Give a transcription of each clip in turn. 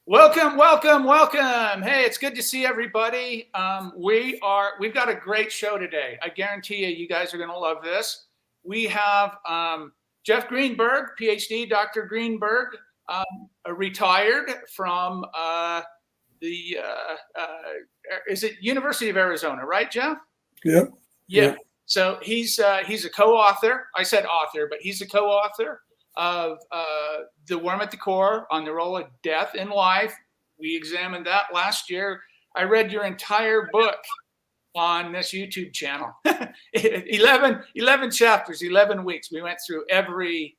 Welcome, welcome, welcome. Hey, it's good to see everybody. We've got a great show today. I guarantee you guys are going to love this. We have Jeff Greenberg, Ph.D., Dr. Greenberg, retired from is it University of Arizona, right, Jeff? Yep. Yeah. Yep. So he's a co-author. I said author, but he's a co-author of The Worm at the Core on the role of death in life. We examined that last year. I read your entire book on this YouTube channel. 11 chapters, 11 weeks. We went through every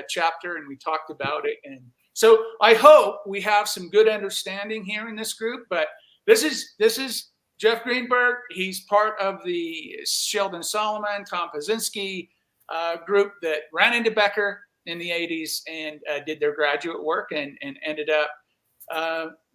chapter and we talked about it. And so I hope we have some good understanding here in this group. But this is Jeff Greenberg. He's part of the Sheldon, Solomon, Pyszczynski group that ran into Becker in the 80s and did their graduate work and ended up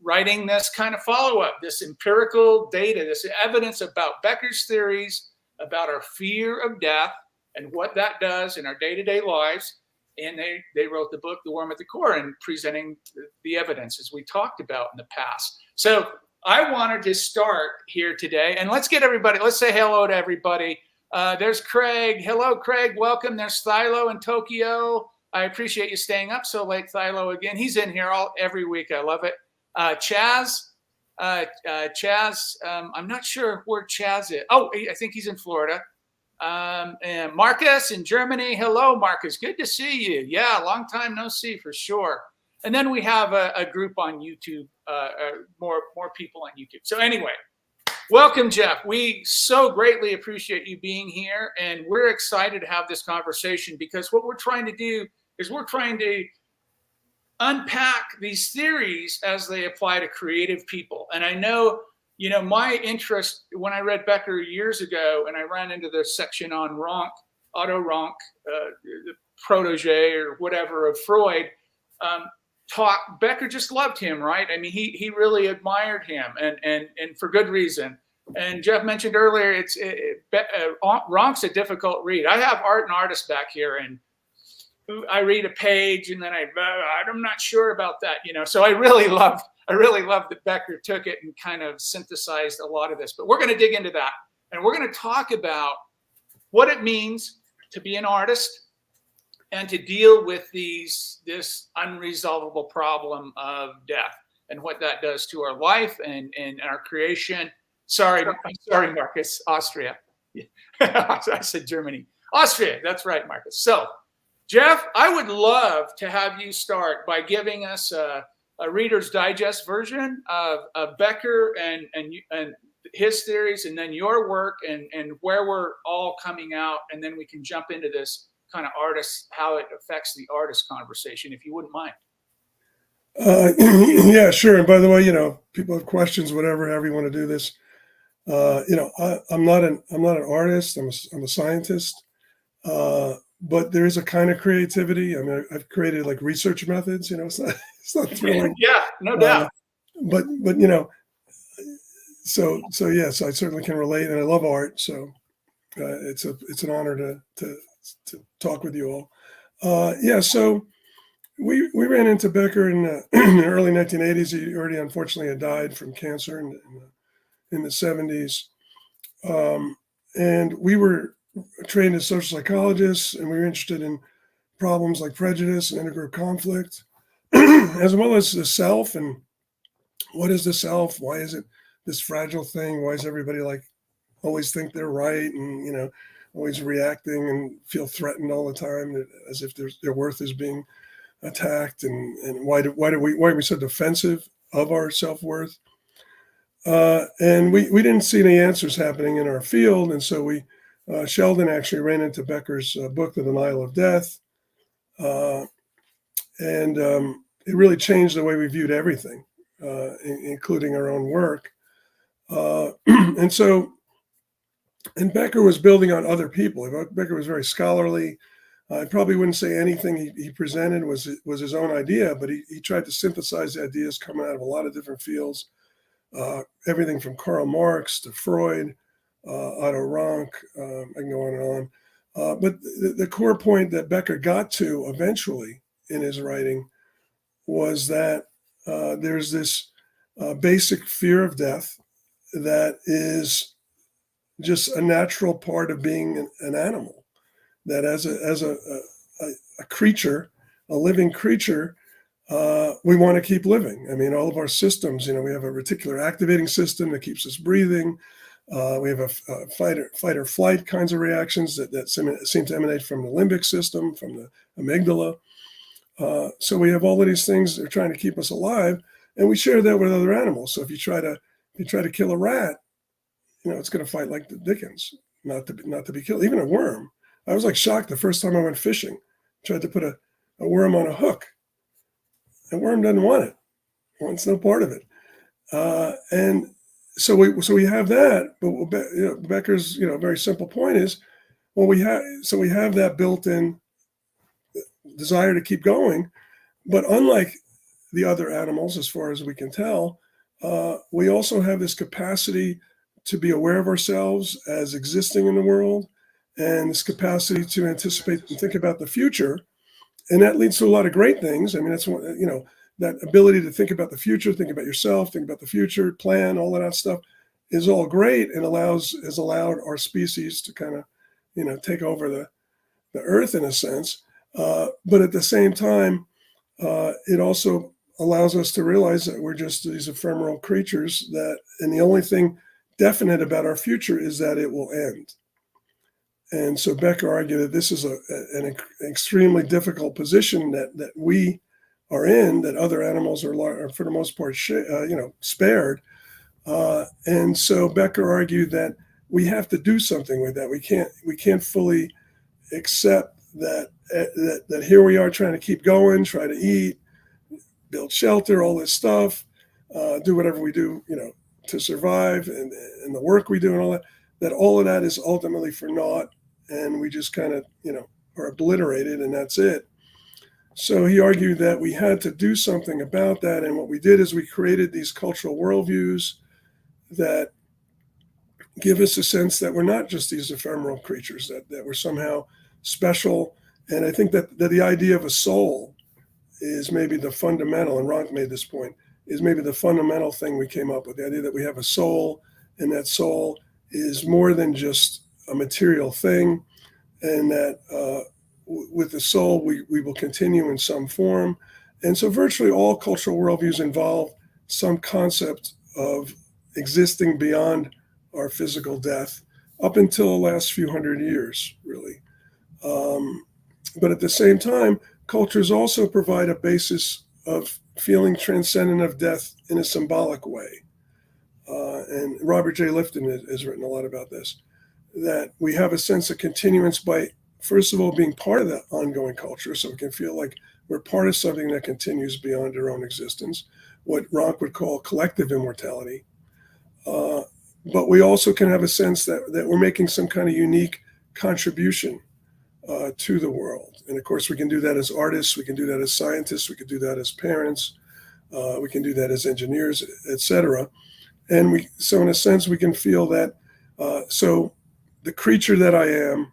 writing this kind of follow-up, this empirical data, this evidence about Becker's theories, about our fear of death and what that does in our day-to-day lives. And they wrote the book, The Worm at the Core, and presenting the evidence as we talked about in the past. So I wanted to start here today, and let's get everybody, let's say hello to everybody. There's Craig. Hello, Craig. Welcome. There's Thilo in Tokyo. I appreciate you staying up so late, Thilo. Again, he's in here every week. I love it. Chaz, I'm not sure where Chaz is. Oh, I think he's in Florida. And Marcus in Germany. Hello, Marcus. Good to see you. Yeah, long time no see for sure. And then we have a group on YouTube, more people on YouTube. So anyway, welcome, Jeff. We so greatly appreciate you being here, and we're excited to have this conversation because what we're trying to do is we're trying to unpack these theories as they apply to creative people. And I know, my interest when I read Becker years ago, and I ran into the section on Rank, Otto Rank, the protege or whatever of Freud, Becker just loved him, right? I mean, he really admired him, and for good reason. And Jeff mentioned earlier, Rank's a difficult read. I have Art and Artist back here, and I read a page, and then I'm not sure about that, So I really love that Becker took it and kind of synthesized a lot of this. But we're going to dig into that, and we're going to talk about what it means to be an artist and to deal with this unresolvable problem of death and what that does to our life and our creation. Sorry, Marcus, Austria. I said Germany. Austria, that's right, Marcus. So, Jeff, I would love to have you start by giving us a Reader's Digest version of Becker and his theories, and then your work and where we're all coming out, and then we can jump into this kind of artist, how it affects the artist conversation, if you wouldn't mind. Yeah, sure. And by the way, people have questions, whatever, however you want to do this. I'm not an artist. I'm a scientist. But there is a kind of creativity. I mean, I've created like research methods. It's not thrilling. Yeah, no doubt. But so yes, I certainly can relate, and I love art. So it's an honor to talk with you all. So we ran into Becker in the early 1980s. He already unfortunately had died from cancer in the 70s. And we were trained as social psychologists, and we were interested in problems like prejudice and intergroup conflict, as well as the self and what is the self? Why is it this fragile thing? Why is everybody always think they're right and, always reacting and feel threatened all the time as if their worth is being attacked? And why are we so defensive of our self-worth? And we didn't see any answers happening in our field. And so Sheldon actually ran into Becker's book, The Denial of Death. And it really changed the way we viewed everything, including our own work. And Becker was building on other people. Becker was very scholarly. I probably wouldn't say anything he presented was his own idea, but he tried to synthesize the ideas coming out of a lot of different fields, everything from Karl Marx to Freud, Otto Rank, I can go on and on. But the core point that Becker got to eventually in his writing was that there's this basic fear of death that is just a natural part of being an animal. That as a creature, a living creature, we want to keep living. I mean, all of our systems, we have a reticular activating system that keeps us breathing. We have a fight or flight kinds of reactions that seem to emanate from the limbic system, from the amygdala. So we have all of these things that are trying to keep us alive, and we share that with other animals. So if you try to kill a rat, it's going to fight like the dickens, not to be killed. Even a worm. I was like shocked the first time I went fishing. Tried to put a worm on a hook. The worm doesn't want it. It wants no part of it. And so we have that. But Becker's very simple point is, we have that built-in desire to keep going. But unlike the other animals, as far as we can tell, we also have this capacity to be aware of ourselves as existing in the world, and this capacity to anticipate and think about the future. And that leads to a lot of great things. I mean, that's what, that ability to think about the future, think about yourself, think about the future, plan, all of that stuff is all great, and has allowed our species to kind of, take over the earth in a sense. But at the same time, it also allows us to realize that we're just these ephemeral creatures and the only thing definite about our future is that it will end. And so Becker argued that this is an extremely difficult position that we are in, that other animals are for the most part, spared. And so Becker argued that we have to do something with that. We can't fully accept that here we are trying to keep going, try to eat, build shelter, all this stuff, do whatever we do, to survive, and the work we do and all of that is ultimately for naught. And we just kind of, are obliterated, and that's it. So he argued that we had to do something about that. And what we did is we created these cultural worldviews that give us a sense that we're not just these ephemeral creatures, that we're somehow special. And I think that the idea of a soul is maybe the fundamental, and Ronk made this point, is maybe the fundamental thing we came up with, the idea that we have a soul, and that soul is more than just a material thing, and that with the soul, we will continue in some form. And so virtually all cultural worldviews involve some concept of existing beyond our physical death up until the last few hundred years, really. But at the same time, cultures also provide a basis of feeling transcendent of death in a symbolic way. And Robert J. Lifton has written a lot about this, that we have a sense of continuance by, first of all, being part of that ongoing culture, so we can feel like we're part of something that continues beyond our own existence, what Ronk would call collective immortality. But we also can have a sense that we're making some kind of unique contribution to the world. And of course, we can do that as artists, we can do that as scientists, we can do that as parents, we can do that as engineers, etc. And so in a sense, we can feel that, so the creature that I am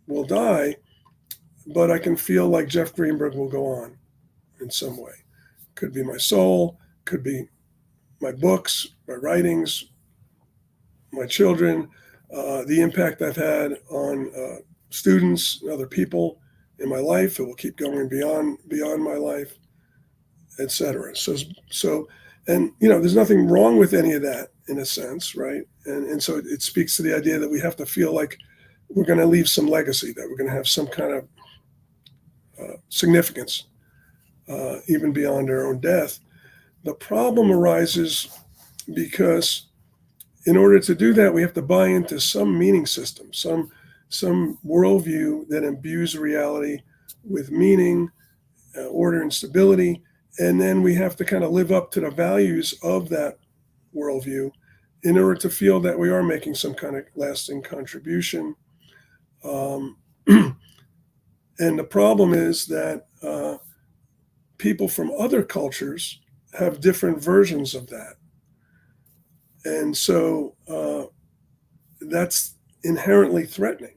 will die, but I can feel like Jeff Greenberg will go on in some way. Could be my soul, could be my books, my writings, my children, the impact I've had on students and other people in my life. It will keep going beyond my life, etc. So, and there's nothing wrong with any of that in a sense, right? And so it speaks to the idea that we have to feel like we're going to leave some legacy, that we're going to have some kind of significance, even beyond our own death. The problem arises because in order to do that, we have to buy into some meaning system, some worldview that imbues reality with meaning, order, and stability. And then we have to kind of live up to the values of that worldview in order to feel that we are making some kind of lasting contribution. And the problem is that people from other cultures have different versions of that. And so that's inherently threatening,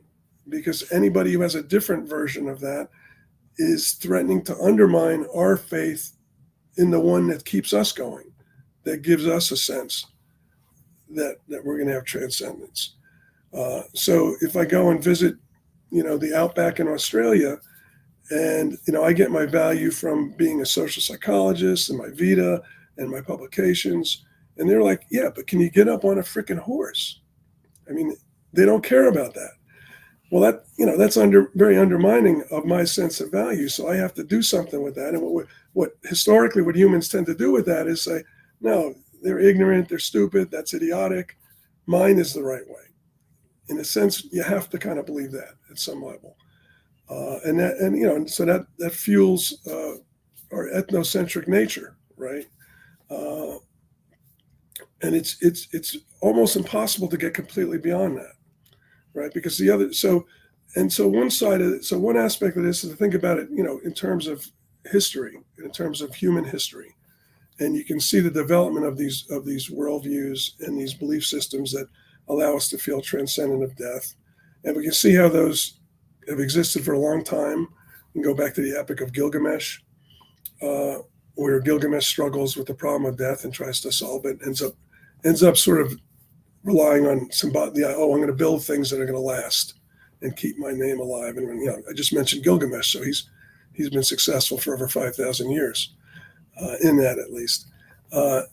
because anybody who has a different version of that is threatening to undermine our faith in the one that keeps us going, that gives us a sense that we're going to have transcendence. So if I go and visit, the outback in Australia, and, I get my value from being a social psychologist and my vita and my publications. And they're like, yeah, but can you get up on a freaking horse? I mean, they don't care about that. Well, that's very undermining of my sense of value. So I have to do something with that. And what historically what humans tend to do with that is say, no, they're ignorant, they're stupid, that's idiotic. Mine is the right way. In a sense, you have to kind of believe that at some level. So that fuels our ethnocentric nature, right? And it's almost impossible to get completely beyond that, right? Because one aspect of this is to think about it, in terms of history, in terms of human history, and you can see the development of these worldviews and these belief systems that allow us to feel transcendent of death, and we can see how those have existed for a long time. You can go back to the Epic of Gilgamesh, where Gilgamesh struggles with the problem of death and tries to solve it. Ends up sort of relying on I'm going to build things that are going to last and keep my name alive. And I just mentioned Gilgamesh, so he's been successful for over 5,000 years in that, at least. So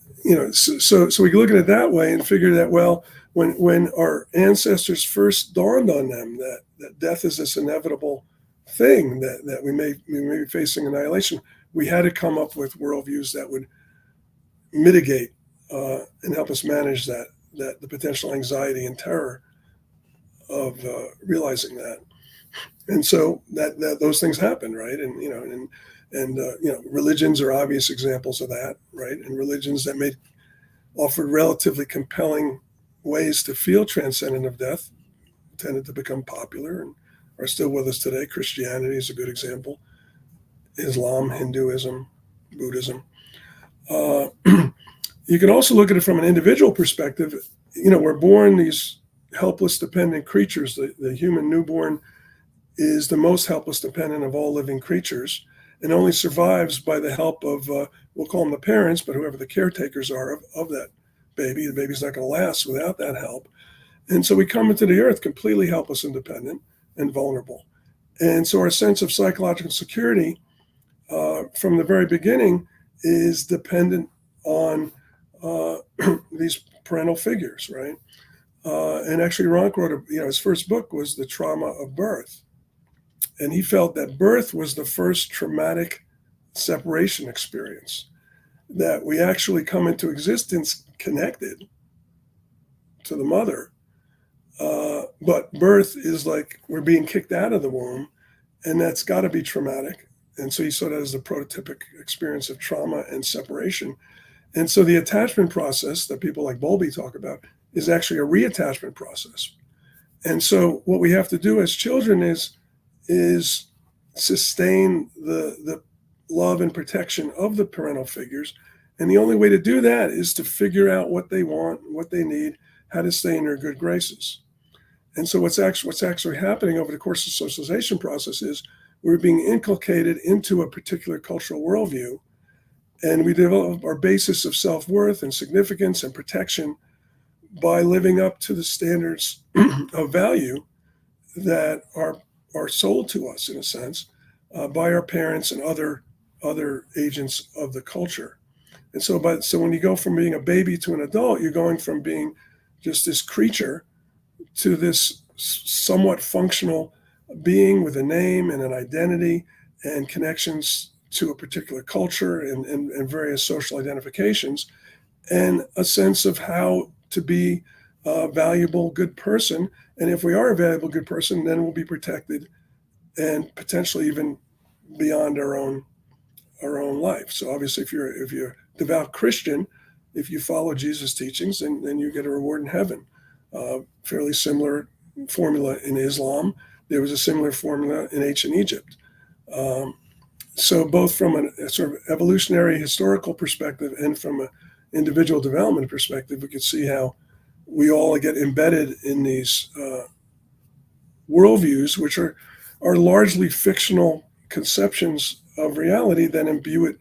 we can look at it that way and figure that, well, when our ancestors first dawned on them that death is this inevitable thing, that we may be facing annihilation, we had to come up with worldviews that would mitigate and help us manage the potential anxiety and terror of realizing that. And so that those things happen, right? And religions are obvious examples of that, right? And religions that offered relatively compelling ways to feel transcendent of death tended to become popular and are still with us today. Christianity is a good example. Islam, Hinduism, Buddhism. You can also look at it from an individual perspective. We're born these helpless, dependent creatures. The human newborn is the most helpless, dependent of all living creatures, and only survives by the help of, we'll call them the parents, but whoever the caretakers are of that baby. The baby's not going to last without that help. And so we come into the earth completely helpless and dependent and vulnerable. And so our sense of psychological security from the very beginning is dependent on these parental figures, right? And actually, Ronk wrote, his first book was The Trauma of Birth. And he felt that birth was the first traumatic separation experience, that we actually come into existence connected to the mother. But birth is like we're being kicked out of the womb, and that's got to be traumatic. And so he saw that as the prototypic experience of trauma and separation. And so the attachment process that people like Bowlby talk about is actually a reattachment process. And so what we have to do as children is sustain the love and protection of the parental figures. And the only way to do that is to figure out what they want, what they need, how to stay in their good graces. And so what's actually happening over the course of the socialization process is we're being inculcated into a particular cultural worldview, and we develop our basis of self-worth and significance and protection by living up to the standards of value that are sold to us, in a sense, by our parents and other agents of the culture. And so when you go from being a baby to an adult, you're going from being just this creature to this somewhat functional being with a name and an identity and connections to a particular culture and various social identifications, and a sense of how to be a valuable, good person. And if we are a valuable, good person, then we'll be protected and potentially even beyond our own life. So obviously, if you're a devout Christian, if you follow Jesus' teachings, then you get a reward in heaven. Fairly similar formula in Islam. There was a similar formula in ancient Egypt. So both from a sort of evolutionary historical perspective and from an individual development perspective, we could see how we all get embedded in these worldviews, which are largely fictional conceptions of reality that imbue it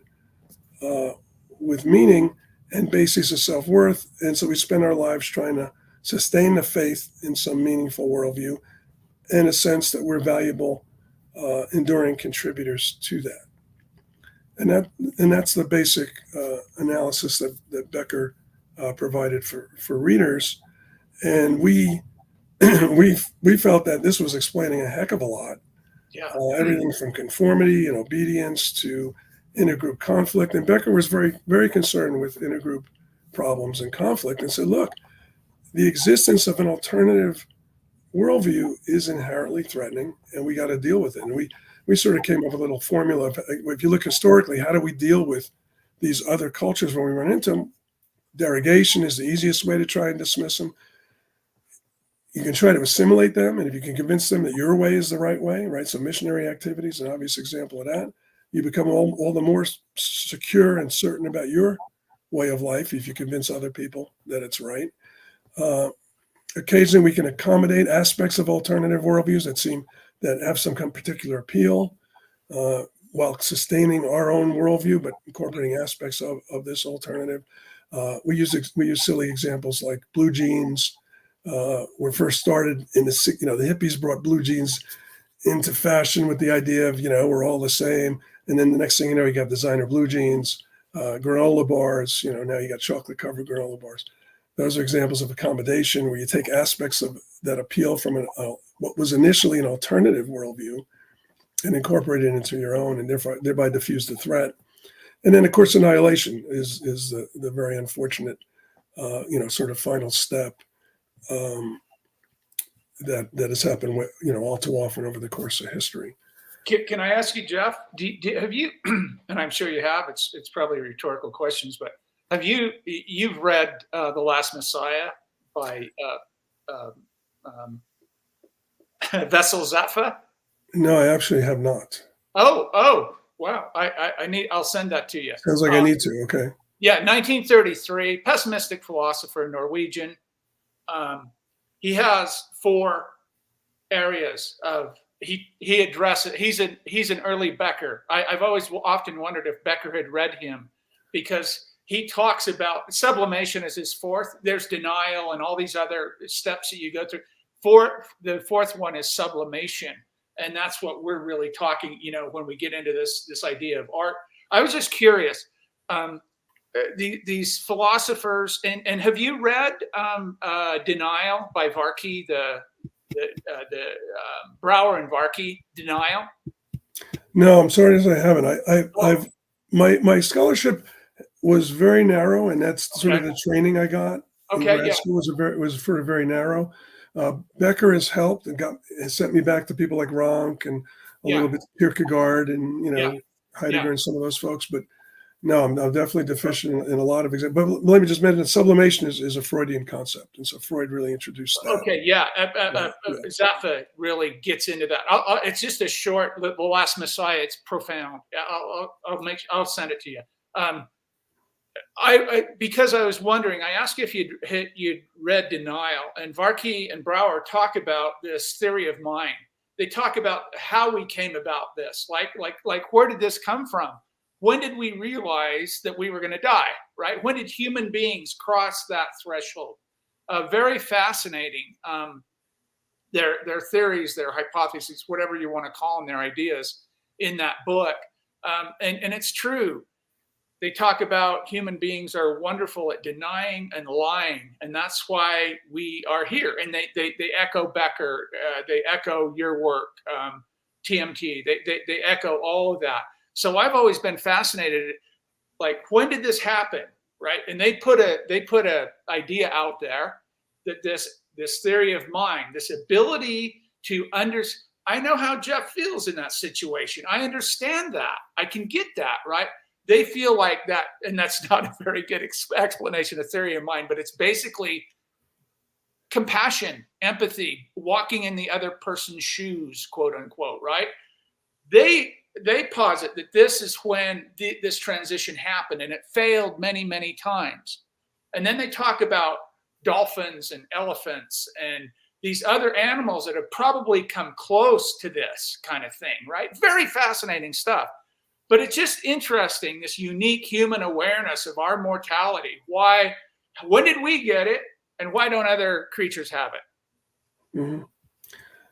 with meaning and basis of self-worth. And so we spend our lives trying to sustain the faith in some meaningful worldview, in a sense that we're valuable, enduring contributors to that. And that's the basic analysis that Becker provided for readers. And we we felt that this was explaining a heck of a lot. Yeah. Everything from conformity and obedience to intergroup conflict. And Becker was very, very concerned with intergroup problems and conflict, and said, look, the existence of an alternative worldview is inherently threatening, and we got to deal with it. And we sort of came up with a little formula. If you look historically, how do we deal with these other cultures when we run into them? Derogation is the easiest way to try and dismiss them. You can try to assimilate them, and if you can convince them that your way is the right way, right? So missionary activity is an obvious example of that. You become all the more secure and certain about your way of life if you convince other people that it's right. Occasionally, we can accommodate aspects of alternative worldviews that have some kind of particular appeal, while sustaining our own worldview, but incorporating aspects of this alternative. We use silly examples like blue jeans. Were first started in the hippies brought blue jeans into fashion with the idea of, we're all the same. And then the next thing you know, you got designer blue jeans, granola bars, now you got chocolate covered granola bars. Those are examples of accommodation where you take aspects of that appeal from what was initially an alternative worldview and incorporate it into your own, and thereby diffuse the threat. And then, of course, annihilation is the very unfortunate, sort of final step that has happened, all too often over the course of history. Can I ask you, Jeff? Have you? And I'm sure you have. It's probably rhetorical questions, but have you've read The Last Messiah by Vessel Zaffa? No, I actually have not. Oh, wow! I'll send that to you. Sounds like I need to. Okay. Yeah, 1933, pessimistic philosopher, Norwegian. He has 4 areas of he addresses. He's an early Becker. I've always often wondered if Becker had read him, because he talks about sublimation as his 4th. There's denial and all these other steps that you go through. The 4th one is sublimation, and that's what we're really talking. When we get into this idea of art, I was just curious. These philosophers, and have you read Denial by Varkey, the Brower and Varkey, Denial? No, I'm sorry, I haven't. My scholarship was very narrow, and that's sort of the training I got. Okay, in grad school was sort of very narrow. Becker has helped and has sent me back to people like Rank and a little bit Kierkegaard and Heidegger and some of those folks, but. No, I'm definitely deficient in a lot of examples. But let me just mention that sublimation is a Freudian concept, and so Freud really introduced that. Okay, Zaffa really gets into that. It's just a short. The Last Messiah. It's profound. I'll send it to you. Because I was wondering, I asked you if you'd read Denial, and Varkey and Brower talk about this theory of mind. They talk about how we came about this, like where did this come from? When did we realize that we were going to die, right? When did human beings cross that threshold? Very fascinating. Their theories, their hypotheses, whatever you want to call them, their ideas in that book. And it's true. They talk about human beings are wonderful at denying and lying. And that's why we are here. And they echo Becker. They echo your work, TMT. They echo all of that. So I've always been fascinated, like, when did this happen, right? And they put a idea out there that this theory of mind, this ability to understand. I know how Jeff feels in that situation. I understand that. I can get that, right? They feel like that, and that's not a very good explanation of theory of mind, but it's basically compassion, empathy, walking in the other person's shoes, quote unquote, right? They posit that this is when this transition happened, and it failed many, many times. And then they talk about dolphins and elephants and these other animals that have probably come close to this kind of thing, right? Very fascinating stuff. But it's just interesting, this unique human awareness of our mortality. When did we get it? And why don't other creatures have it? Mhm.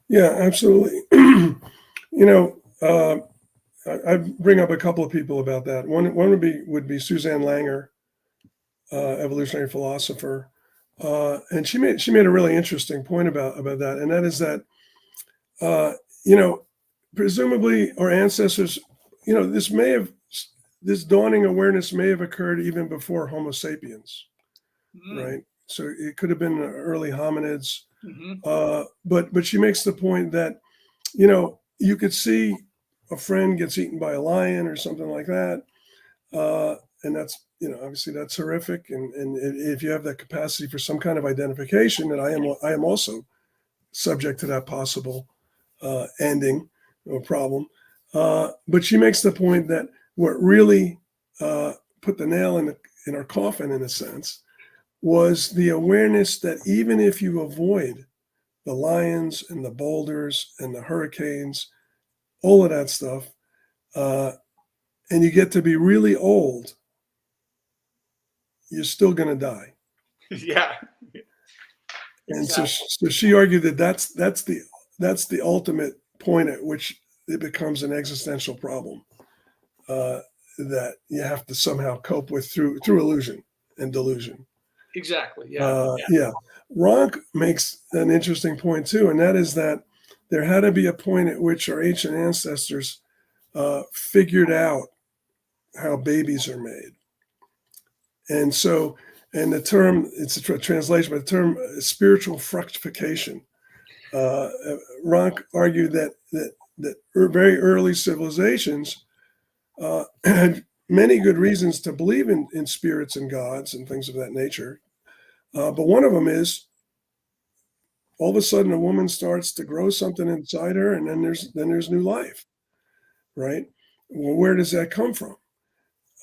Yeah, absolutely. You know, I bring up a couple of people about that. One would be Suzanne Langer, evolutionary philosopher, and she made a really interesting point about that, and that is that uh, you know, presumably our ancestors, this dawning awareness may have occurred even before Homo sapiens, Mm. right? So it could have been early hominids, Hmm. but she makes the point that you could see a friend gets eaten by a lion or something like that, and that's obviously that's horrific. And if you have that capacity for some kind of identification, and I am also subject to that possible ending or problem. But she makes the point that what really put the nail in our coffin, in a sense, was the awareness that even if you avoid the lions and the boulders and the hurricanes, all of that stuff, uh, and you get to be really old, you're still going to die. Yeah, And so, exactly. so she argued that that's the ultimate point at which it becomes an existential problem uh, that you have to somehow cope with through illusion and delusion. Exactly. Yeah. Yeah, Ronk makes an interesting point too, and that is that there had to be a point at which our ancient ancestors figured out how babies are made, and so, and the term, it's a translation, but the term spiritual fructification. Uh, Ronk argued that very early civilizations had many good reasons to believe in spirits and gods and things of that nature. But one of them is all of a sudden a woman starts to grow something inside her, and then there's new life, right? Well, where does that come from?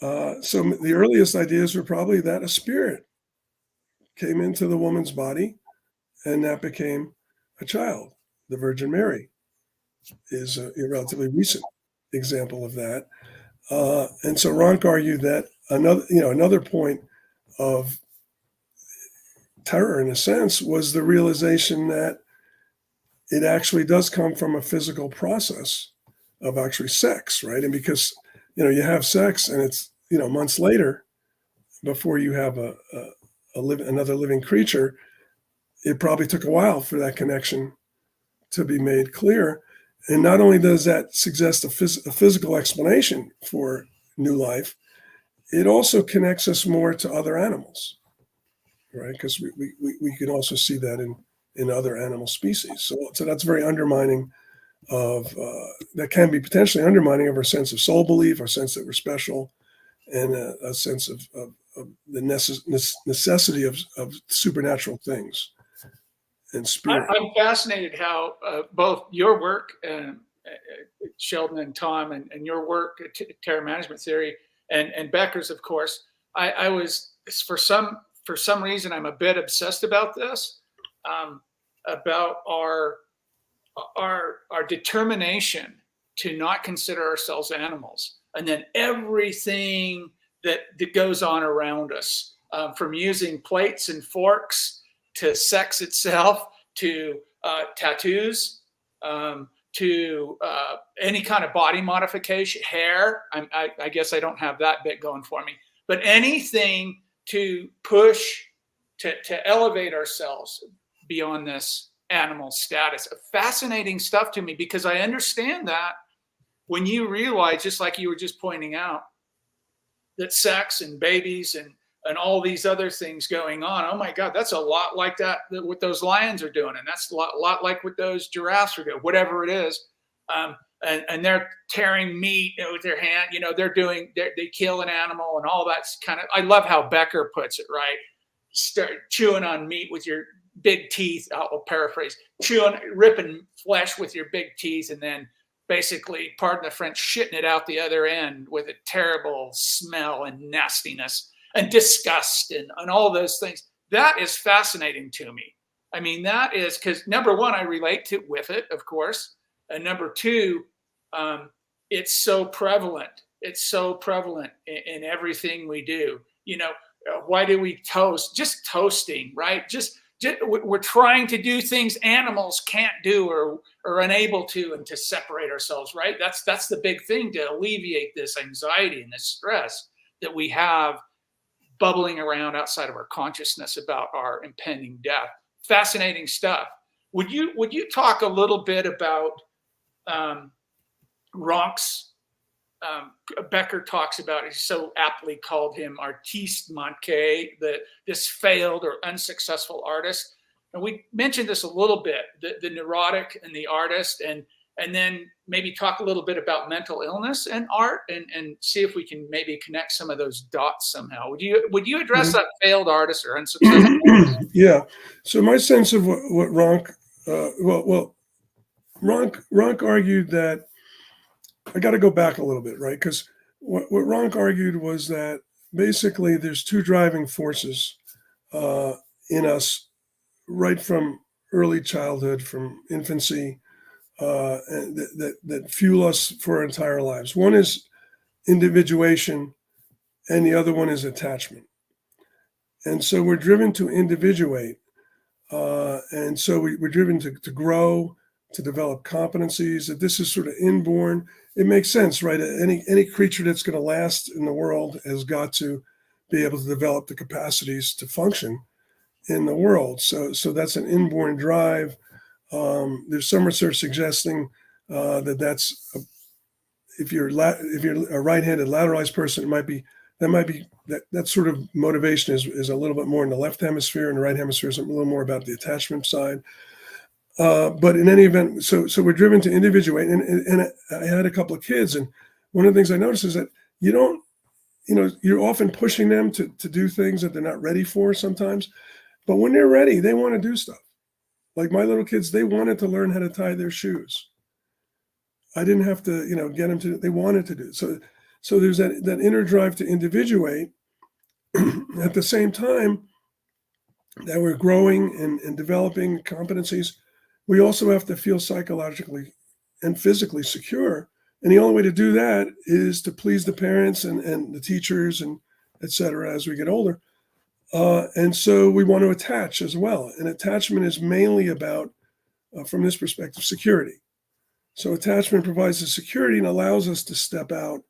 So the earliest ideas were probably that a spirit came into the woman's body, and that became a child. The Virgin Mary is a relatively recent example of that. And so Ronk argued that another point of terror, in a sense, was the realization that it actually does come from a physical process of actually sex, right? And because you have sex, and it's months later before you have another living creature, it probably took a while for that connection to be made clear. And not only does that suggest a physical explanation for new life, it also connects us more to other animals, right? Because we can also see that in other animal species. So that's very undermining of that can be potentially undermining of our sense of soul belief, our sense that we're special, and a sense of the necessity of supernatural things and spirit. I'm fascinated how both your work, Sheldon and Tom, and your work, terror management theory, and Becker's, of course. I was for some reason I'm a bit obsessed about this, about our determination to not consider ourselves animals, and then everything that goes on around us, from using plates and forks to sex itself to tattoos, to any kind of body modification, hair. I guess I don't have that bit going for me, but anything to push to elevate ourselves beyond this animal status. Fascinating stuff to me, because I understand that when you realize, just like you were just pointing out, that sex and babies and all these other things going on. Oh my God, that's a lot like that what those lions are doing, and that's a lot like what those giraffes are doing. Whatever it is, and they're tearing meat with their hand. They kill an animal and all that's kind of. I love how Becker puts it. Right, start chewing on meat with your big teeth. I'll paraphrase: ripping flesh with your big teeth, and then basically, pardon the French, shitting it out the other end with a terrible smell and nastiness and disgust and all those things. That is fascinating to me. I mean, that is because number one, I relate with it, of course. And number two, it's so prevalent It's so prevalent in everything we do. Why do we toast? Just toasting, right? Just we're trying to do things animals can't do or unable to, and to separate ourselves, right? That's the big thing to alleviate this anxiety and this stress that we have bubbling around outside of our consciousness about our impending death. Fascinating stuff. Would you talk a little bit about Ronk's? Becker talks about, he so aptly called him artiste manqué, this failed or unsuccessful artist. And we mentioned this a little bit, the neurotic and the artist, and then maybe talk a little bit about mental illness and art, and see if we can maybe connect some of those dots somehow. Would you address that failed artist or unsuccessful artist? Yeah. So my sense of what Ronk, Ronk argued that, I got to go back a little bit, right? Because what Ronk argued was that basically there's two driving forces in us right from early childhood, from infancy, that fuel us for our entire lives. One is individuation, and the other one is attachment. And so we're driven to individuate, and so we're driven to grow, to develop competencies. That this is sort of inborn. It makes sense, right? Any creature that's going to last in the world has got to be able to develop the capacities to function in the world. So that's an inborn drive. There's some research suggesting that's if you're a right-handed lateralized person, that sort of motivation is a little bit more in the left hemisphere, and the right hemisphere is a little more about the attachment side. But in any event, so we're driven to individuate, and I had a couple of kids, and one of the things I noticed is that you're often pushing them to do things that they're not ready for sometimes, but when they're ready, they want to do stuff. Like my little kids, they wanted to learn how to tie their shoes. I didn't have to, get them to. They wanted to do it. So there's that inner drive to individuate. At the same time that we're growing and developing competencies, we also have to feel psychologically and physically secure. And the only way to do that is to please the parents and the teachers and et cetera as we get older. And so we want to attach as well. And attachment is mainly about, from this perspective, security. So attachment provides the security and allows us to step out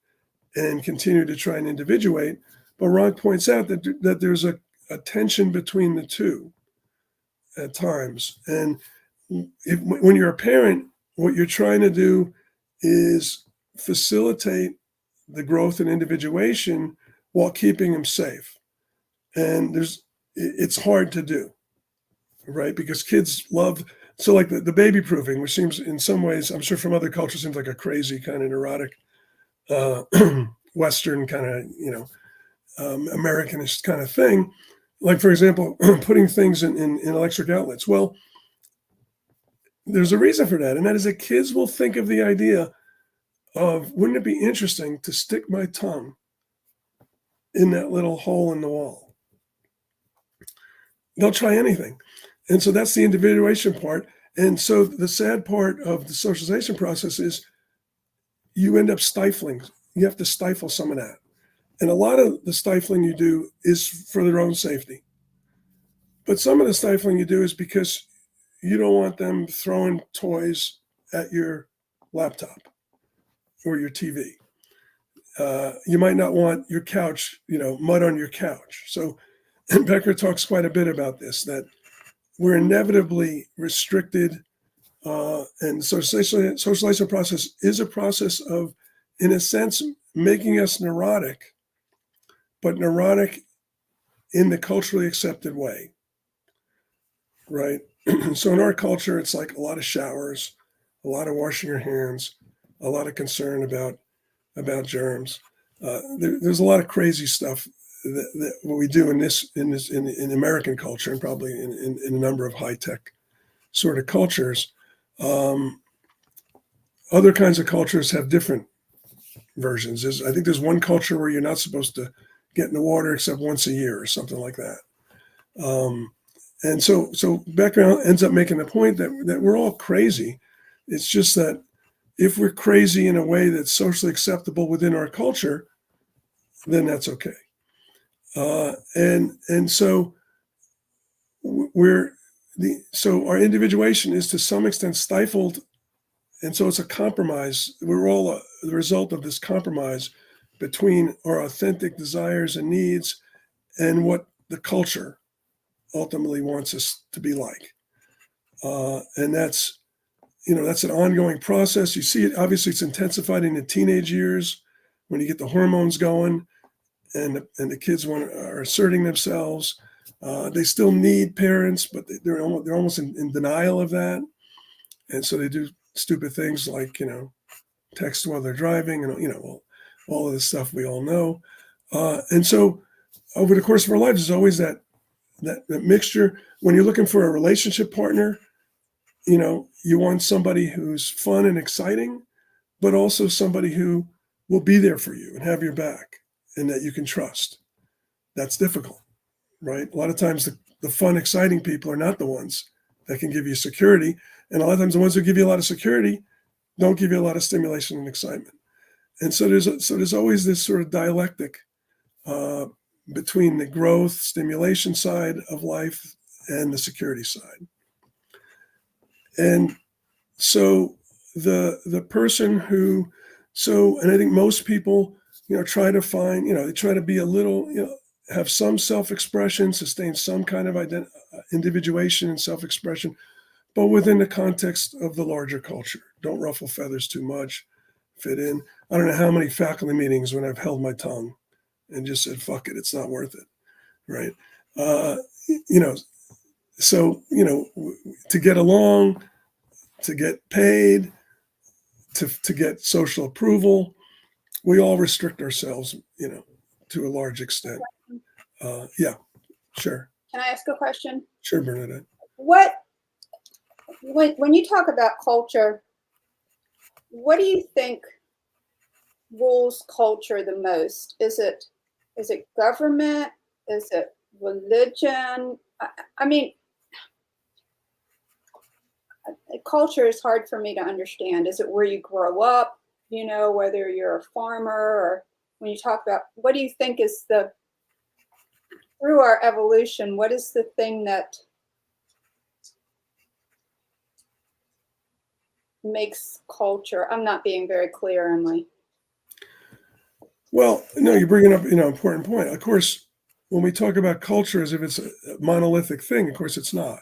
and continue to try and individuate. But Ron points out that there's a tension between the two at times. And when you're a parent, what you're trying to do is facilitate the growth and individuation while keeping them safe. And it's hard to do, right? Because kids love, so like the baby proofing, which seems in some ways, I'm sure from other cultures, seems like a crazy kind of neurotic, Western kind of, Americanist kind of thing. Like, for example, putting things in electric outlets. Well, there's a reason for that. And that is that kids will think of the idea of, wouldn't it be interesting to stick my tongue in that little hole in the wall? They'll try anything. And so that's the individuation part. And so the sad part of the socialization process is you end up stifling. You have to stifle some of that. And a lot of the stifling you do is for their own safety. But some of the stifling you do is because you don't want them throwing toys at your laptop or your TV. You might not want your couch, mud on your couch. So Becker talks quite a bit about this, that we're inevitably restricted. And the socialization process is a process of, in a sense, making us neurotic, but neurotic in the culturally accepted way, right? So in our culture, it's like a lot of showers, a lot of washing your hands, a lot of concern about germs. There's a lot of crazy stuff that what we do in American culture, and probably in a number of high tech sort of cultures. Other kinds of cultures have different versions. I think there's one culture where you're not supposed to get in the water except once a year or something like that. And so Becker ends up making the point that we're all crazy. It's just that if we're crazy in a way that's socially acceptable within our culture, then that's okay. And so so our individuation is to some extent stifled, and so it's a compromise. We're all the result of this compromise between our authentic desires and needs and what the culture ultimately wants us to be like. And that's an ongoing process. You see it, obviously it's intensified in the teenage years when you get the hormones going and the kids are asserting themselves. They still need parents, but they're almost in denial of that. And so they do stupid things like, text while they're driving and, all of the stuff we all know. And so over the course of our lives, there's always that mixture. When you're looking for a relationship partner, you want somebody who's fun and exciting, but also somebody who will be there for you and have your back and that you can trust. That's difficult, right? A lot of times the fun, exciting people are not the ones that can give you security. And a lot of times the ones who give you a lot of security don't give you a lot of stimulation and excitement. And so there's always this sort of dialectic between the growth, stimulation side of life and the security side. And so the person and I think most people, try to find, they try to be a little, have some self-expression, sustain some kind of individuation and self-expression, but within the context of the larger culture. Don't ruffle feathers too much, fit in. I don't know how many faculty meetings when I've held my tongue and just said, fuck it, it's not worth it, right? So, to get along, to get paid, to get social approval, we all restrict ourselves, to a large extent. Yeah, sure. Can I ask a question? Sure, Bernadette. When you talk about culture, what do you think rules culture the most? Is it government? Is it religion? I mean, culture is hard for me to understand. Is it where you grow up, whether you're a farmer, or when you talk about, what do you think is through our evolution, what is the thing that makes culture? I'm not being very clear, am I? Well, no, you're bringing up, important point. Of course, when we talk about culture as if it's a monolithic thing, of course it's not,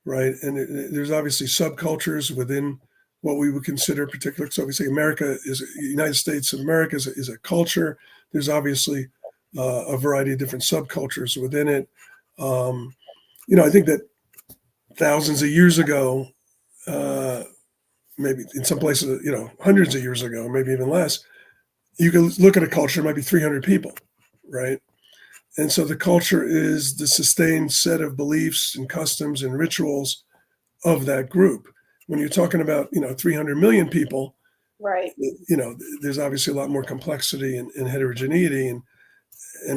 right? And there's obviously subcultures within what we would consider particular. So obviously the United States of America is a culture. There's obviously a variety of different subcultures within it. I think that thousands of years ago, maybe in some places, hundreds of years ago, maybe even less, you can look at a culture, it might be 300 people, right? And so the culture is the sustained set of beliefs and customs and rituals of that group. When you're talking about, 300 million people, right? There's obviously a lot more complexity and heterogeneity and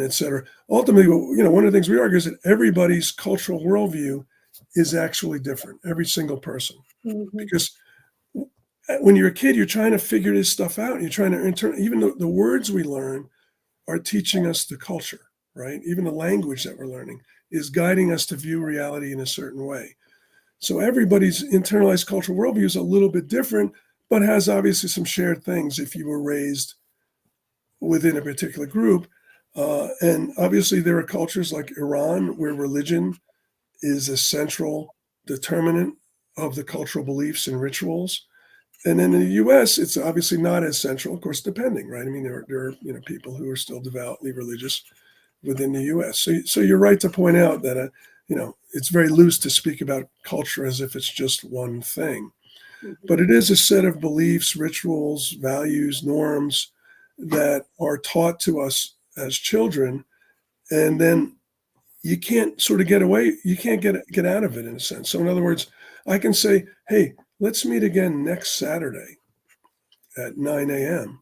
et cetera. Ultimately, one of the things we argue is that everybody's cultural worldview is actually different, every single person. Mm-hmm. Because when you're a kid, you're trying to figure this stuff out. You're trying to even the words we learn are teaching us the culture, right? Even the language that we're learning is guiding us to view reality in a certain way. So everybody's internalized cultural worldview is a little bit different, but has obviously some shared things if you were raised within a particular group. And obviously there are cultures like Iran where religion is a central determinant of the cultural beliefs and rituals. And then in the U.S., it's obviously not as central, of course, depending, right? I mean, there are people who are still devoutly religious within the U.S. So you're right to point out that it's very loose to speak about culture as if it's just one thing, but it is a set of beliefs, rituals, values, norms that are taught to us as children, and then you can't sort of get away. You can't get out of it in a sense. So in other words, I can say, hey, let's meet again next Saturday at 9 a.m.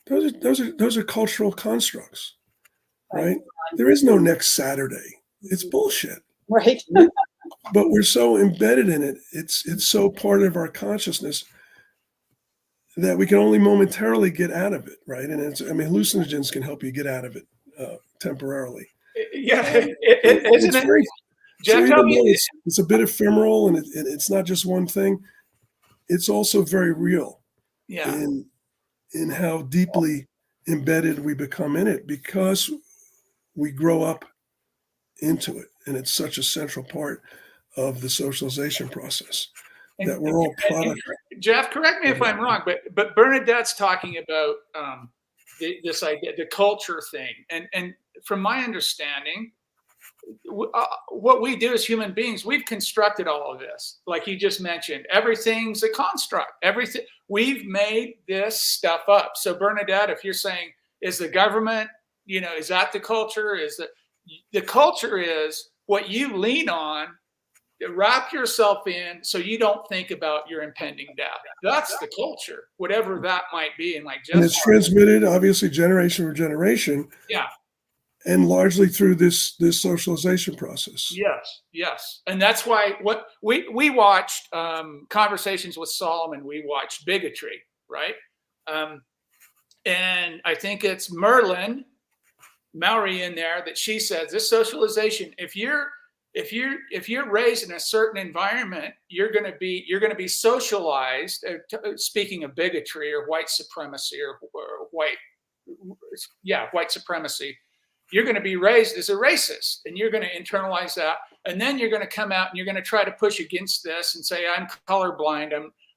Those are cultural constructs, right? There is no next Saturday. It's bullshit. Right. But we're so embedded in it. It's so part of our consciousness that we can only momentarily get out of it, right? And hallucinogens can help you get out of it temporarily. Yeah, It's isn't it? very, so Jeff, even tell though me. it's a bit ephemeral, and it's not just one thing, it's also very real Yeah. in how deeply embedded we become in it because we grow up into it, and it's such a central part of the socialization process that we're all product. Jeff, correct me if I'm wrong, but Bernadette's talking about this idea, the culture thing, and from my understanding, what we do as human beings, we've constructed all of this. Like you just mentioned, everything's a construct. Everything, we've made this stuff up. So Bernadette, if you're saying, is the government, is that the culture? Is the culture is what you lean on, wrap yourself in so you don't think about your impending death. That's the culture, whatever that might be. And like and it's transmitted, obviously, generation for generation. Yeah. And largely through this socialization process. Yes. And that's why what we watched Conversations with Solomon, we watched Bigotry, right? And I think it's Maury in there that she says this socialization, if you're raised in a certain environment, you're going to be socialized. Speaking of bigotry or white supremacy or white supremacy, you're going to be raised as a racist, and you're going to internalize that, and then you're going to come out and you're going to try to push against this and say, I'm colorblind,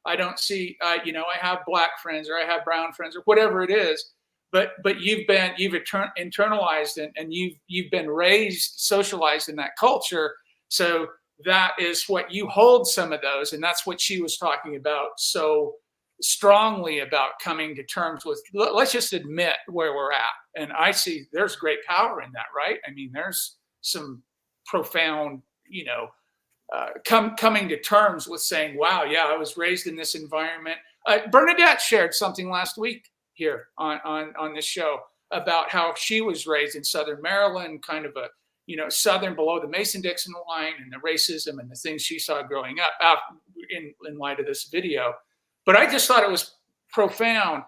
I don't see, I have black friends or I have brown friends or whatever it is. But you've internalized and you've been raised, socialized in that culture. So that is what you hold some of those. And that's what she was talking about so strongly, about coming to terms with, let's just admit where we're at. And I see there's great power in that, right? I mean, there's some profound, coming to terms with saying, wow, yeah, I was raised in this environment. Bernadette shared something last week here on this show about how she was raised in Southern Maryland, kind of a, Southern below the Mason-Dixon line, and the racism and the things she saw growing up in light of this video. But I just thought it was profound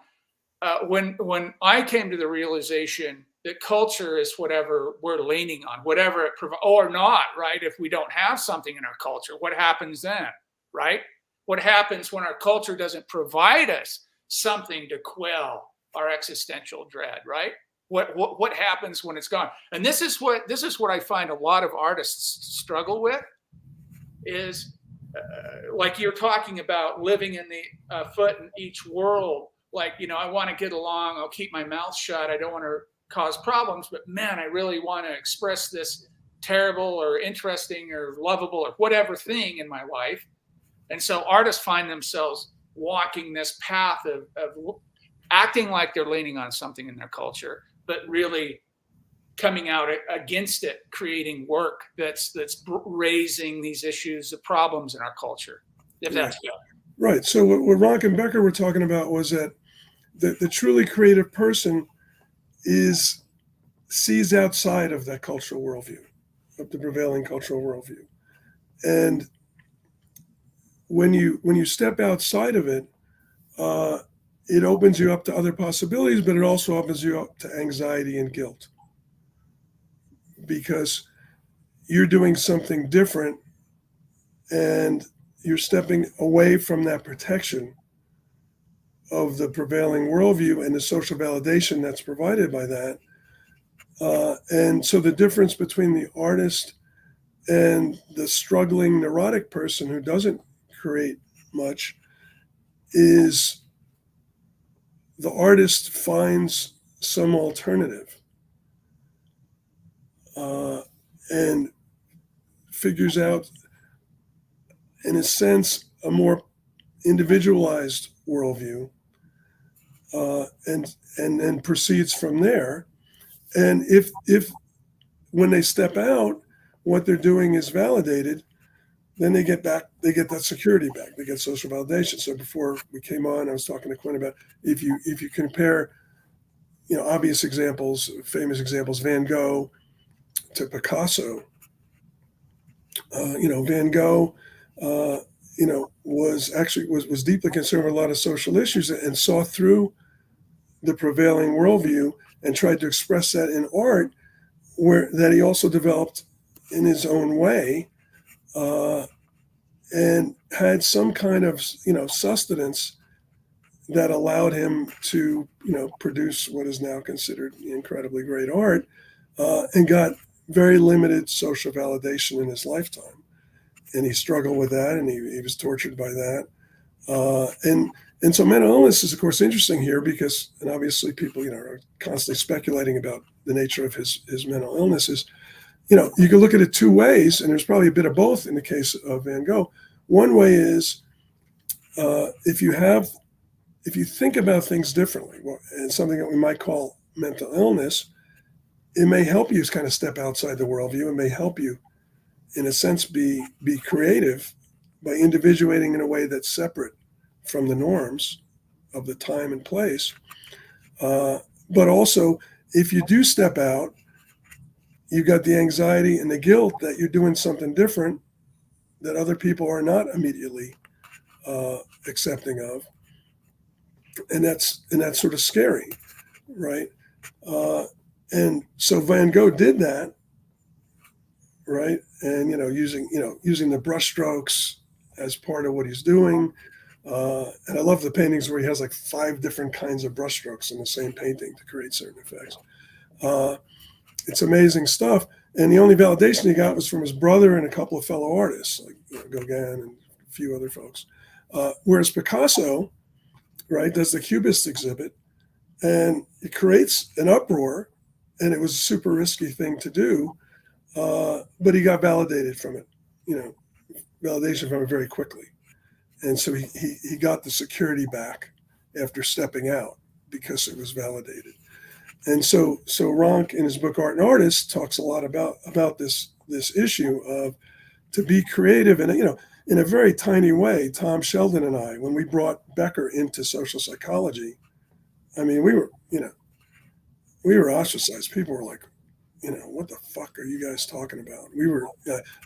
when I came to the realization that culture is whatever we're leaning on, whatever it provides, or not, right? If we don't have something in our culture, what happens then, right? What happens when our culture doesn't provide us something to quell our existential dread, right? What happens when it's gone? And this is what I find a lot of artists struggle with is like you're talking about living in the foot in each world. Like, I want to get along. I'll keep my mouth shut. I don't want to cause problems, but man, I really want to express this terrible or interesting or lovable or whatever thing in my life. And so artists find themselves walking this path of acting like they're leaning on something in their culture, but really coming out against it, creating work that's raising these issues, the problems in our culture, if that's good. Right. So what Ronk and Becker were talking about was that the truly creative person sees outside of that cultural worldview, of the prevailing cultural worldview. And when you step outside of it, it opens you up to other possibilities, but it also opens you up to anxiety and guilt because you're doing something different and you're stepping away from that protection of the prevailing worldview and the social validation that's provided by that. And so the difference between the artist and the struggling neurotic person who doesn't create much is the artist finds some alternative and figures out, in a sense, a more individualized worldview, and then proceeds from there. And if when they step out, what they're doing is validated, then they get that security back. They get social validation. So before we came on, I was talking to Quinn about if you compare, obvious examples, famous examples, Van Gogh to Picasso. Van Gogh was deeply concerned with a lot of social issues and saw through the prevailing worldview and tried to express that in art, that he also developed in his own way, and had some kind of sustenance that allowed him to produce what is now considered incredibly great art, and got very limited social validation in his lifetime. And he struggled with that, and he was tortured by that. And so mental illness is, of course, interesting here because, and obviously people, are constantly speculating about the nature of his mental illnesses. You can look at it two ways, and there's probably a bit of both in the case of Van Gogh. One way is if you think about things differently, and something that we might call mental illness, it may help you kind of step outside the worldview. It may help you, in a sense, be creative by individuating in a way that's separate from the norms of the time and place. But also, if you do step out, you've got the anxiety and the guilt that you're doing something different that other people are not immediately accepting of. And that's sort of scary, right? And so Van Gogh did that, right? And using the brushstrokes as part of what he's doing. And I love the paintings where he has like 5 different kinds of brushstrokes in the same painting to create certain effects. It's amazing stuff. And the only validation he got was from his brother and a couple of fellow artists, like Gauguin and a few other folks. Whereas Picasso, right, does the Cubist exhibit, and it creates an uproar, and it was a super risky thing to do, but he got validated from it, validation from it very quickly. And so he got the security back after stepping out because it was validated. And so Ronk in his book Art and Artist talks a lot about this issue of to be creative and in a very tiny way. Tom Sheldon and I, when we brought Becker into social psychology, I mean, we were ostracized. People were like, what the fuck are you guys talking about?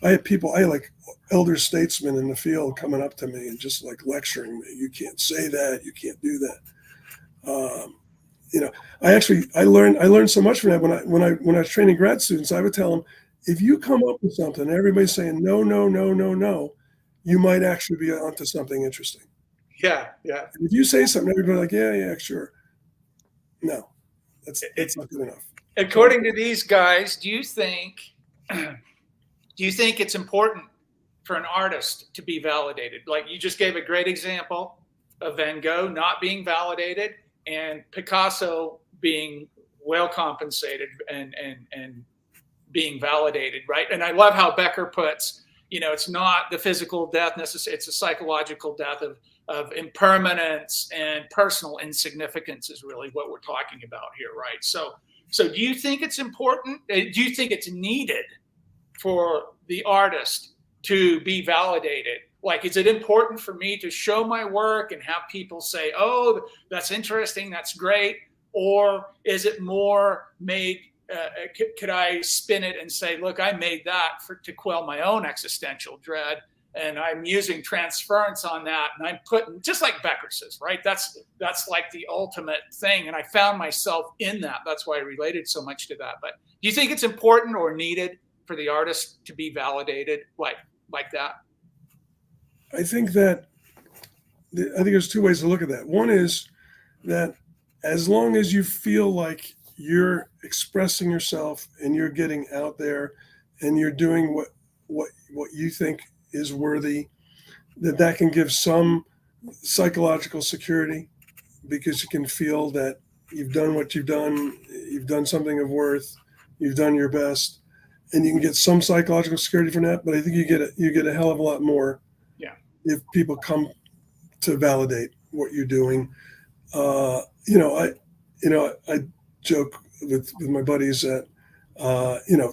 I had like elder statesmen in the field coming up to me and just like lecturing me. You can't say that. You can't do that. I learned so much from that when I was training grad students. I would tell them, if you come up with something, and everybody's saying no, no, no, no, no, you might actually be onto something interesting. Yeah. And if you say something, everybody's like, yeah, sure. No, it's not good enough. According to these guys, do you think it's important for an artist to be validated? Like you just gave a great example of Van Gogh not being validated and Picasso being well compensated and being validated, right? And I love how Becker puts, it's not the physical death necessarily, it's a psychological death of impermanence and personal insignificance is really what we're talking about here, right? So do you think it's important? Do you think it's needed for the artist to be validated? Like, is it important for me to show my work and have people say, oh, that's interesting, that's great? Or is it more made, could I spin it and say, look, I made that to quell my own existential dread, and I'm using transference on that, and I'm putting, just like Becker says, right? That's like the ultimate thing, and I found myself in that. That's why I related so much to that. But do you think it's important or needed for the artist to be validated like that? I think there's 2 ways to look at that. One is that as long as you feel like you're expressing yourself and you're getting out there and you're doing what you think is worthy, that can give some psychological security, because you can feel that you've done what you've done something of worth, you've done your best, and you can get some psychological security from that. But I think you get a hell of a lot more if people come to validate what you're doing. I joke with my buddies that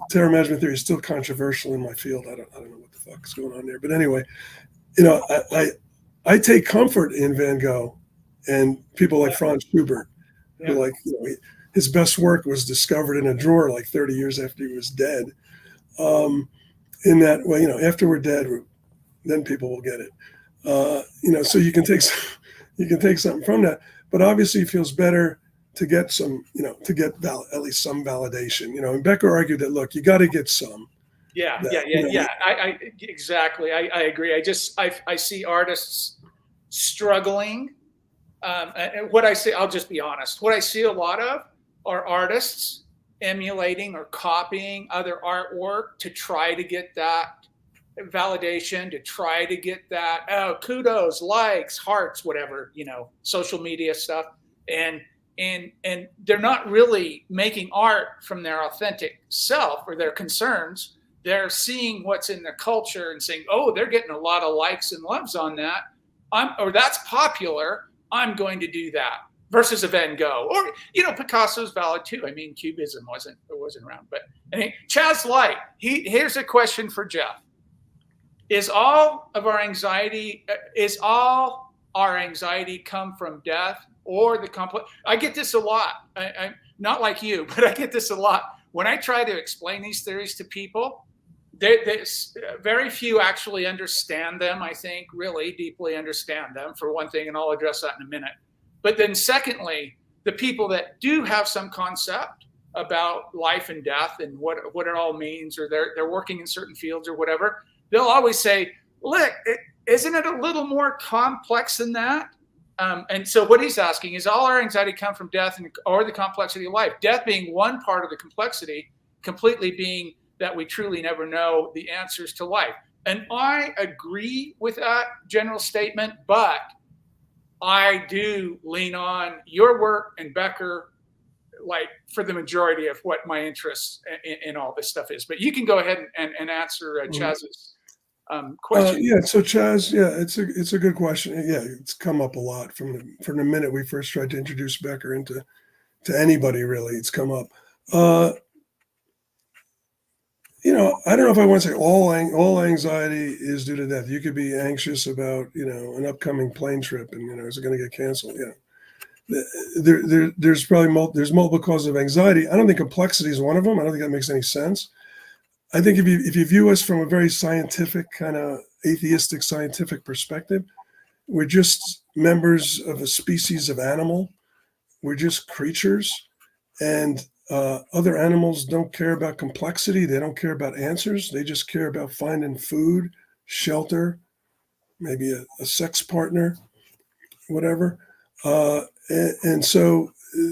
terror management theory is still controversial in my field. I don't know what the fuck is going on there, but anyway, I take comfort in Van Gogh and people like Franz Schubert, who like his best work was discovered in a drawer like 30 years after he was dead. In that way, after we're dead, then people will get it. So you can take something from that, but obviously it feels better to get some, at least some validation, and Becker argued that, look, you got to get some. Yeah, that, yeah. I exactly. I agree. I see artists struggling. And what I see, I'll just be honest. What I see a lot of are artists emulating or copying other artwork to try to get that validation, to try to get that kudos, likes, hearts, whatever, social media stuff, and they're not really making art from their authentic self or their concerns. They're seeing what's in their culture and saying, oh, they're getting a lot of likes and loves on that, or that's popular, I'm going to do that, versus a Van Gogh. Or, Picasso's valid too. I mean, Cubism wasn't around. But Chaz Light, here's a question for Jeff. Is all our anxiety come from death or the complex? I get this a lot. I'm not like you, but I get this a lot. When I try to explain these theories to people, very few actually understand them, I think, really deeply understand them, for one thing, and I'll address that in a minute. But then secondly, the people that do have some concept about life and death and what it all means, or they're working in certain fields or whatever, they'll always say, look, isn't it a little more complex than that? And so what he's asking is, all our anxiety come from death or the complexity of life, death being one part of the complexity, completely being that we truly never know the answers to life. And I agree with that general statement, but I do lean on your work and Becker, like, for the majority of what my interest in all this stuff is. But you can go ahead and answer Chaz's question. So Chaz, it's a good question. Yeah, it's come up a lot from the minute we first tried to introduce Becker to anybody, really. It's come up. I don't know if I want to say all anxiety is due to death. You could be anxious about, an upcoming plane trip and, is it going to get canceled? There's probably there's multiple causes of anxiety. I don't think complexity is one of them. I don't think that makes any sense. I think if you view us from a very scientific, kind of atheistic scientific perspective, we're just members of a species of animal. We're just creatures, and other animals don't care about complexity. They don't care about answers. They just care about finding food, shelter, maybe a sex partner, whatever. And so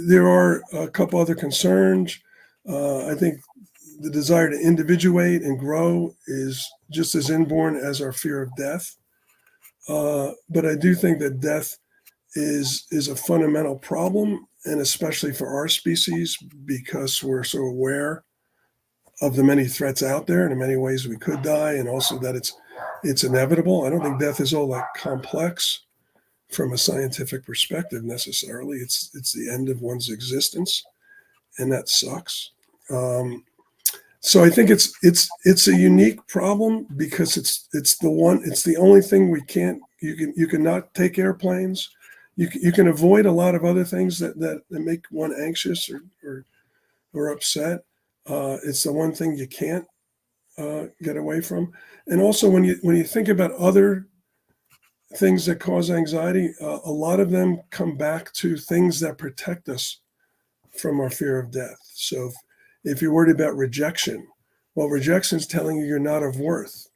there are a couple other concerns. I think the desire to individuate and grow is just as inborn as our fear of death. But I do think that death is a fundamental problem, and especially for our species, because we're so aware of the many threats out there and in many ways we could die, and also that it's inevitable. I don't think death is all that complex from a scientific perspective necessarily. It's the end of one's existence, and that sucks. So I think it's a unique problem because it's the only thing we can't. You cannot take airplanes. You can avoid a lot of other things that make one anxious or upset. It's the one thing you can't get away from. And also when you think about other things that cause anxiety, a lot of them come back to things that protect us from our fear of death. So if you're worried about rejection, well, rejection is telling you you're not of worth.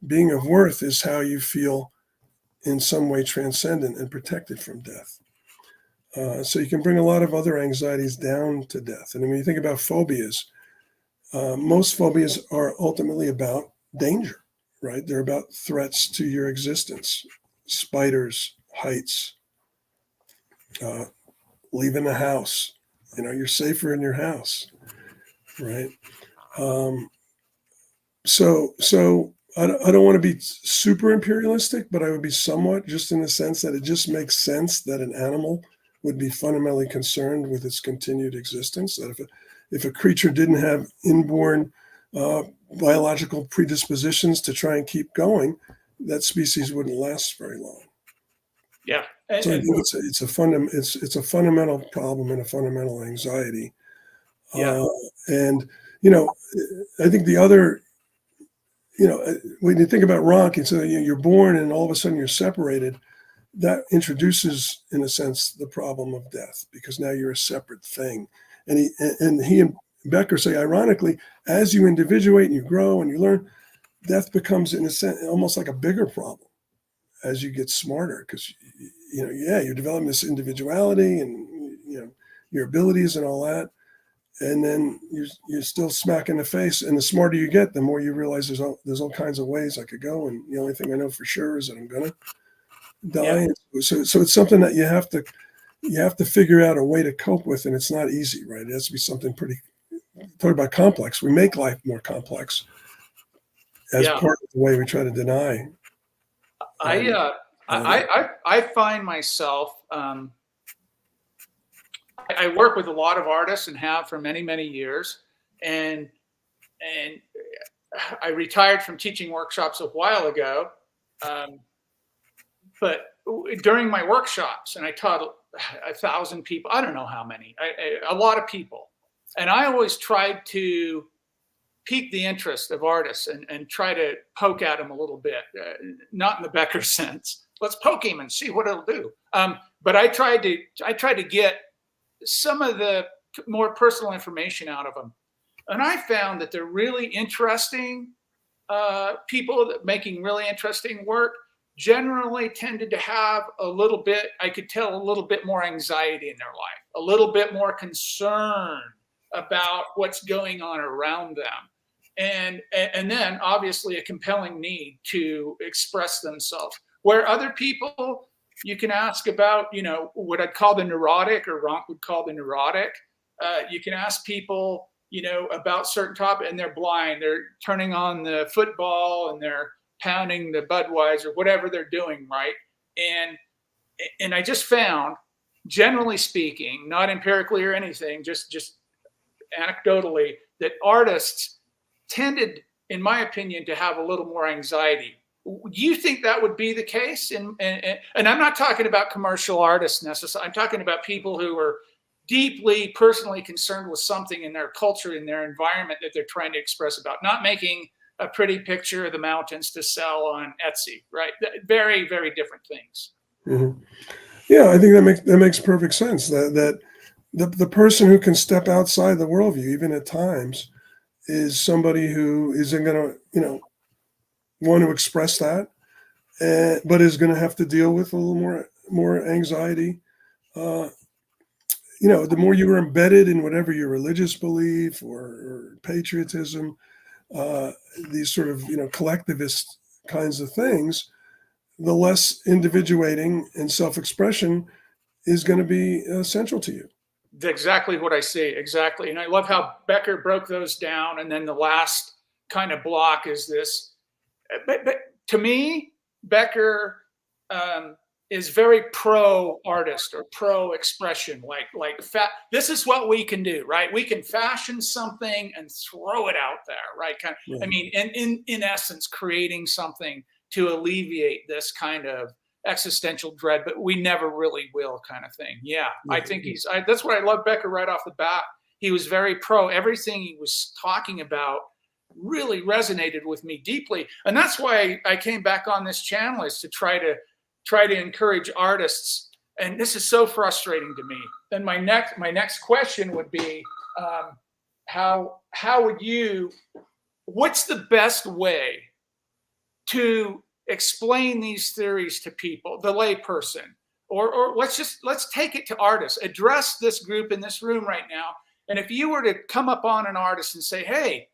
Being of worth is how you feel in some way transcendent and protected from death. So you can bring a lot of other anxieties down to death. And when you think about phobias, most phobias are ultimately about danger, right? They're about threats to your existence. Spiders, heights, leaving the house. You're safer in your house, right? So I don't want to be super imperialistic, but I would be somewhat, just in the sense that it just makes sense that an animal would be fundamentally concerned with its continued existence. That if a creature didn't have inborn biological predispositions to try and keep going, that species wouldn't last very long. Yeah. So I think it's a fundamental problem and a fundamental anxiety. Yeah. And I think the other when you think about Ronk, so you're born and all of a sudden you're separated. That introduces, in a sense, the problem of death, because now you're a separate thing. And he and Becker say, ironically, as you individuate and you grow and you learn, death becomes, in a sense, almost like a bigger problem as you get smarter, because you're developing this individuality and your abilities and all that, and then you're still smack in the face. And the smarter you get, the more you realize there's all kinds of ways I could go, and the only thing I know for sure is that I'm gonna die. Yeah. So it's something that you have to figure out a way to cope with, and it's not easy, right? It has to be something pretty. Talk about complex. We make life more complex as part of the way we try to deny. I find myself. I work with a lot of artists and have for many, many years, and I retired from teaching workshops a while ago. But during my workshops, and I taught 1,000 people, I don't know how many, a lot of people. And I always tried to pique the interest of artists and try to poke at them a little bit, not in the Becker sense. Let's poke him and see what it'll do. But I tried to get some of the more personal information out of them. And I found that they're really interesting people that making really interesting work generally tended to have a little bit more anxiety in their life, a little bit more concern about what's going on around them. And then obviously a compelling need to express themselves. Where other people, you can ask about, what I'd call the neurotic, or Ronk would call the neurotic. You can ask people, about certain topics, and they're blind. They're turning on the football and they're pounding the Budweiser, whatever they're doing, right? And I just found, generally speaking, not empirically or anything, just anecdotally, that artists tended, in my opinion, to have a little more anxiety. Do you think that would be the case? And I'm not talking about commercial artists necessarily. I'm talking about people who are deeply personally concerned with something in their culture, in their environment that they're trying to express about, not making a pretty picture of the mountains to sell on Etsy, right? Very, very different things. Mm-hmm. Yeah, I think that makes perfect sense. That the person who can step outside the worldview, even at times, is somebody who isn't going to, want to express that, but is going to have to deal with a little more anxiety. The more you are embedded in whatever your religious belief or patriotism, these sort of collectivist kinds of things, the less individuating and self-expression is going to be central to you. Exactly what I see. Exactly. And I love how Becker broke those down. And then the last kind of block is this. But to me, Becker is very pro-artist or pro-expression. This is what we can do, right? We can fashion something and throw it out there, right? I mean, in essence, creating something to alleviate this kind of existential dread, but we never really will, kind of thing. Yeah, I think that's what I love Becker right off the bat. He was very pro. Everything he was talking about really resonated with me deeply. And that's why I came back on this channel, is to try to encourage artists. And this is so frustrating to me. Then my next question would be, what's the best way to explain these theories to people, the lay person, or let's take it to artists, address this group in this room right now. And if you were to come up on an artist and say, hey,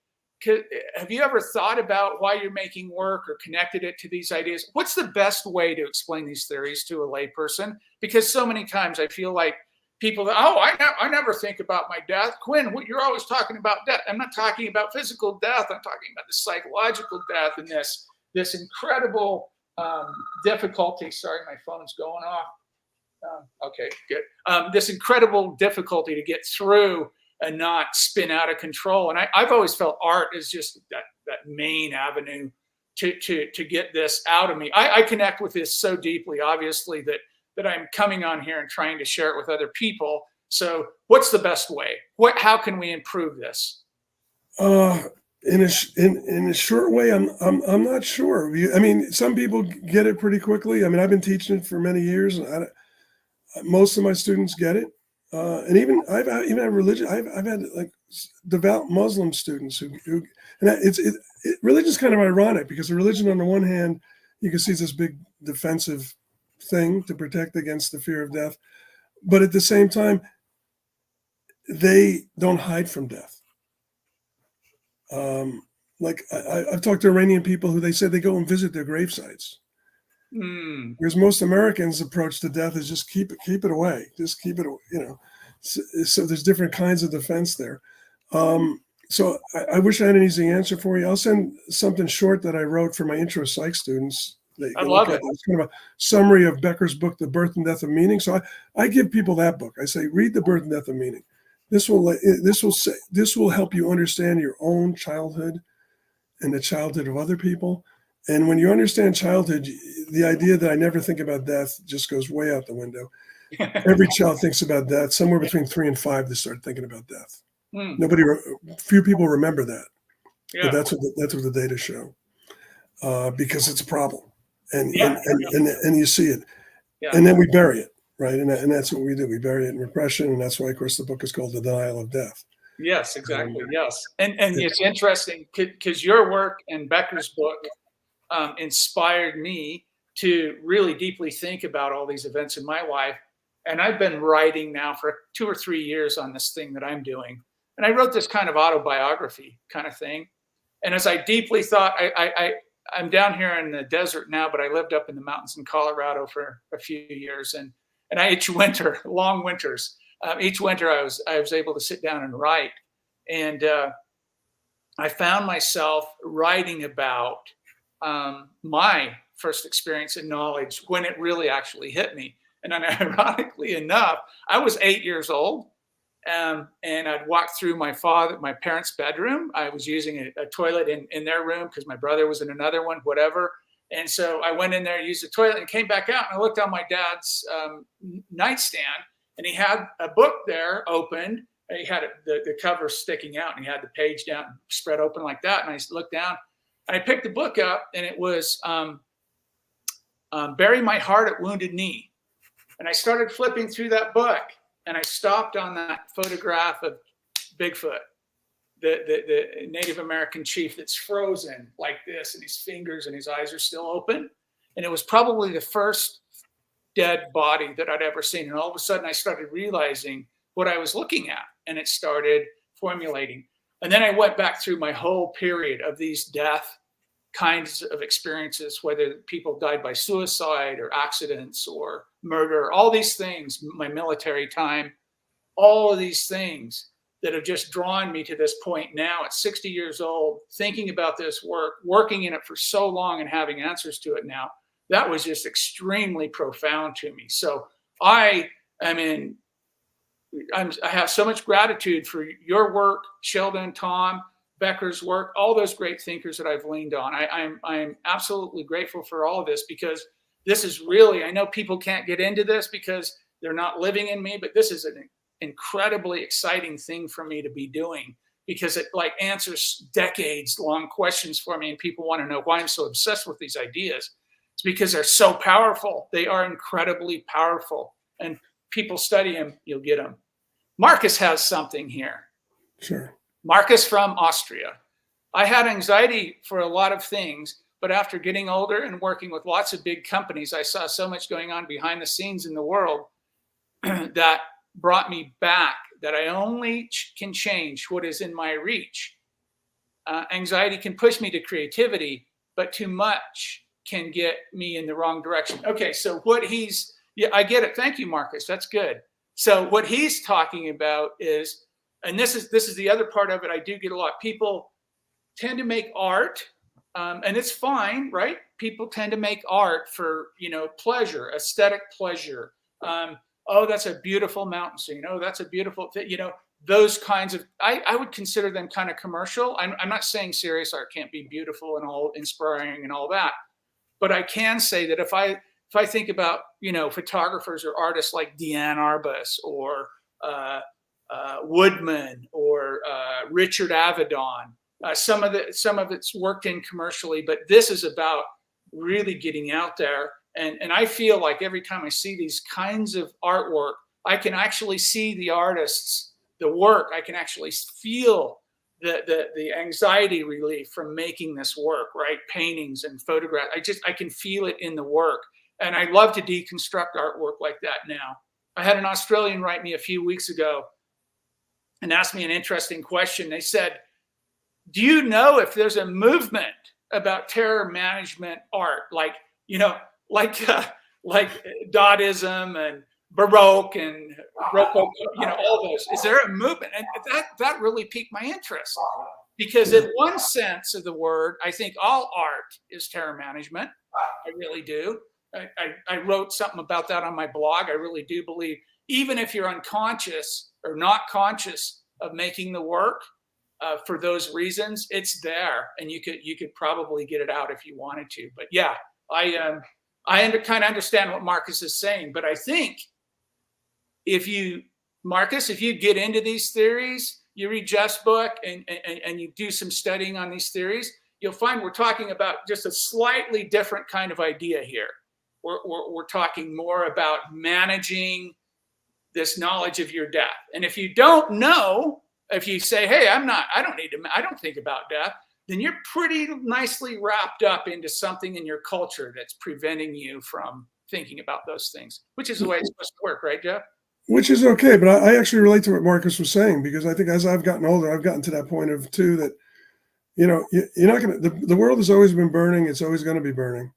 have you ever thought about why you're making work or connected it to these ideas? What's the best way to explain these theories to a layperson? Because so many times I feel like people, I never think about my death. Quinn, you're always talking about death. I'm not talking about physical death. I'm talking about the psychological death and this incredible difficulty. Sorry, my phone's going off. Okay, good. This incredible difficulty to get through and not spin out of control. And I've always felt art is just that main avenue to get this out of me. I connect with this so deeply, obviously, that I'm coming on here and trying to share it with other people. So what's the best way? How can we improve this? In a short way, I'm not sure. I mean, some people get it pretty quickly. I mean, I've been teaching it for many years, and most of my students get it. And even even had religion. I've had like devout Muslim students who and religion is kind of ironic because religion, on the one hand, you can see it's this big defensive thing to protect against the fear of death, but at the same time, they don't hide from death. Like I've talked to Iranian people who they say they go and visit their grave sites. Whereas most Americans' approach to death is just keep it away, just keep it, So there's different kinds of defense there. So I wish I had an easy answer for you. I'll send something short that I wrote for my intro psych students. I love it. It's kind of a summary of Becker's book, The Birth and Death of Meaning. So I give people that book. I say, read The Birth and Death of Meaning. This will help you understand your own childhood and the childhood of other people. And when you understand childhood, the idea that I never think about death just goes way out the window. Every child thinks about death. Somewhere between 3 and 5, they start thinking about death. Few people remember that. Yeah. But that's what the data show, because it's a problem, and you see it, and then we bury it, right? And that's what we do. We bury it in repression, and that's why, of course, the book is called The Denial of Death. Yes, exactly. Yes, and it's interesting because your work and Becker's book inspired me to really deeply think about all these events in my life. And I've been writing now for 2 or 3 years on this thing that I'm doing. And I wrote this kind of autobiography kind of thing. And as I deeply thought, I'm down here in the desert now, but I lived up in the mountains in Colorado for a few years. And each winter, long winters, each winter I was able to sit down and write. And I found myself writing about my first experience and knowledge when it really actually hit me. And then, ironically enough, I was 8 years old, and I'd walk through my parents' bedroom. I was using a toilet in their room because my brother was in another one, whatever. And so I went in there, used the toilet, and came back out. And I looked on my dad's nightstand, and he had a book there opened. He had the cover sticking out, and he had the page down, spread open like that. And I looked down, and I picked the book up, and it was Bury My Heart at Wounded Knee. And I started flipping through that book, and I stopped on that photograph of Bigfoot, the Native American chief that's frozen like this, and his fingers and his eyes are still open. And it was probably the first dead body that I'd ever seen. And all of a sudden, I started realizing what I was looking at, and it started formulating. And then I went back through my whole period of these death kinds of experiences, whether people died by suicide or accidents or murder, all these things, my military time, all of these things that have just drawn me to this point now at 60 years old, thinking about this work, working in it for so long and having answers to it now. That was just extremely profound to me. So I have so much gratitude for your work, Sheldon, Tom, Becker's work, all those great thinkers that I've leaned on. I'm absolutely grateful for all of this, because this is really, I know people can't get into this because they're not living in me, but this is an incredibly exciting thing for me to be doing, because it like answers decades long questions for me. And people want to know why I'm so obsessed with these ideas. It's because they're so powerful. They are incredibly powerful, and people study them, you'll get them. Marcus has something here. Sure. Marcus from Austria. I had anxiety for a lot of things, but after getting older and working with lots of big companies, I saw so much going on behind the scenes in the world that brought me back, that I only can change what is in my reach. Anxiety can push me to creativity, but too much can get me in the wrong direction. Okay, so I get it. Thank you, Marcus. That's good. So what he's talking about is, and this is the other part of it, I do get a lot. People tend to make art, and it's fine, right? People tend to make art for, pleasure, aesthetic pleasure. Oh, that's a beautiful mountain scene. Oh, that's a beautiful, those kinds of, I would consider them kind of commercial. I'm not saying serious art can't be beautiful and all inspiring and all that, but I can say that if I think about, photographers or artists like Deanne Arbus or Woodman or Richard Avedon, Some of it's worked in commercially, but this is about really getting out there. And I feel like every time I see these kinds of artwork, I can actually see the artists, the work. I can actually feel the anxiety relief from making this work, right? Paintings and photographs. I can feel it in the work. And I love to deconstruct artwork like that now. I had an Australian write me a few weeks ago and asked me an interesting question. They said, do you know if there's a movement about terror management art, like Dadaism and Baroque and Rococo, all those? Is there a movement? And that really piqued my interest, because in one sense of the word, I think all art is terror management. I really do. I wrote something about that on my blog. I really do believe, even if you're unconscious or not conscious of making the work, for those reasons, it's there, and you could probably get it out if you wanted to. But yeah, I kind of understand what Marcus is saying. But I think if you get into these theories, you read Jeff's book and you do some studying on these theories, you'll find we're talking about just a slightly different kind of idea here. We're talking more about managing this knowledge of your death. And if you don't know, if you say, hey, I don't think about death, then you're pretty nicely wrapped up into something in your culture that's preventing you from thinking about those things, which is the way it's supposed to work, right, Jeff? Which is okay, but I actually relate to what Marcus was saying, because I think as I've gotten older, I've gotten to that point of too that, you're not going to, the world has always been burning. It's always going to be burning.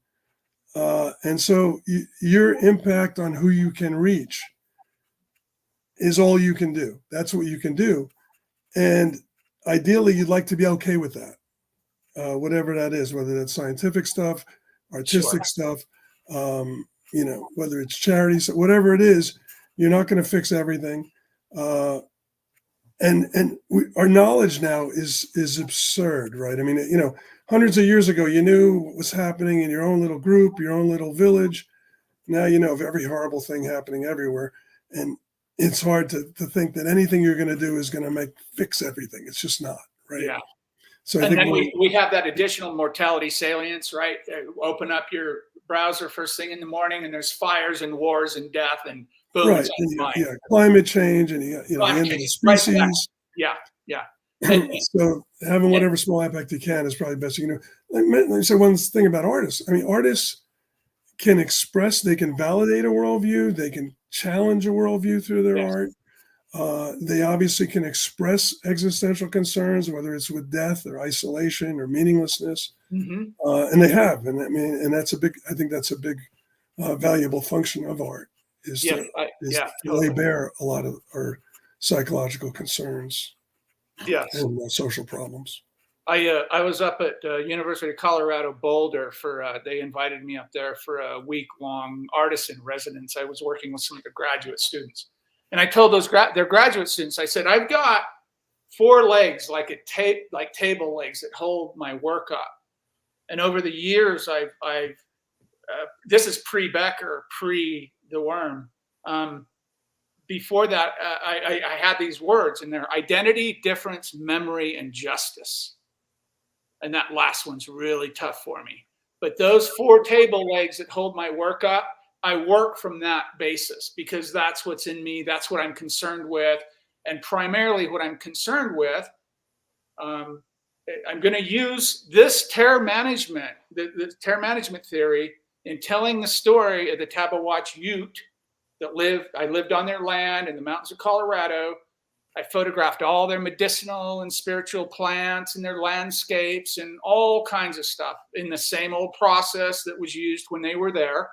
And so your impact on who you can reach is all you can do. That's what you can do. And ideally, you'd like to be okay with that, whatever that is, whether that's scientific stuff, artistic stuff, whether it's charities, whatever it is, you're not going to fix everything. Our knowledge now is absurd, right? I mean, hundreds of years ago, you knew what was happening in your own little group, your own little village. Now you know of every horrible thing happening everywhere. And it's hard to think that anything you're going to do is going to fix everything. It's just not, right? Yeah. So and then we have that additional mortality salience, right? Open up your browser first thing in the morning, and there's fires and wars and death and boom. Right. Climate change, and the end of the species. Right. Yeah. And so having whatever small impact you can is probably best you can do. Let me say one thing about artists. I mean, artists can express, they can validate a worldview, they can challenge a worldview through their art. They obviously can express existential concerns, whether it's with death or isolation or meaninglessness. Mm-hmm. And they have, and I mean, and that's I think that's a big valuable function of art is to lay bare a lot of our psychological concerns. Yes. And social problems. I was up at University of Colorado Boulder they invited me up there for a week-long artist in residence. I was working with some of the graduate students. And I told their graduate students, I said, I've got 4 legs like table legs that hold my work up. And over the years, this is pre-Becker, pre-The Worm. Before that, I had these words, and they're identity, difference, memory, and justice. And that last one's really tough for me. But those 4 table legs that hold my work up, I work from that basis, because that's what's in me. That's what I'm concerned with. And primarily what I'm concerned with, I'm going to use this terror management, the terror management theory, in telling the story of the Tabawatch Ute I lived on their land in the mountains of Colorado. I photographed all their medicinal and spiritual plants and their landscapes and all kinds of stuff in the same old process that was used when they were there.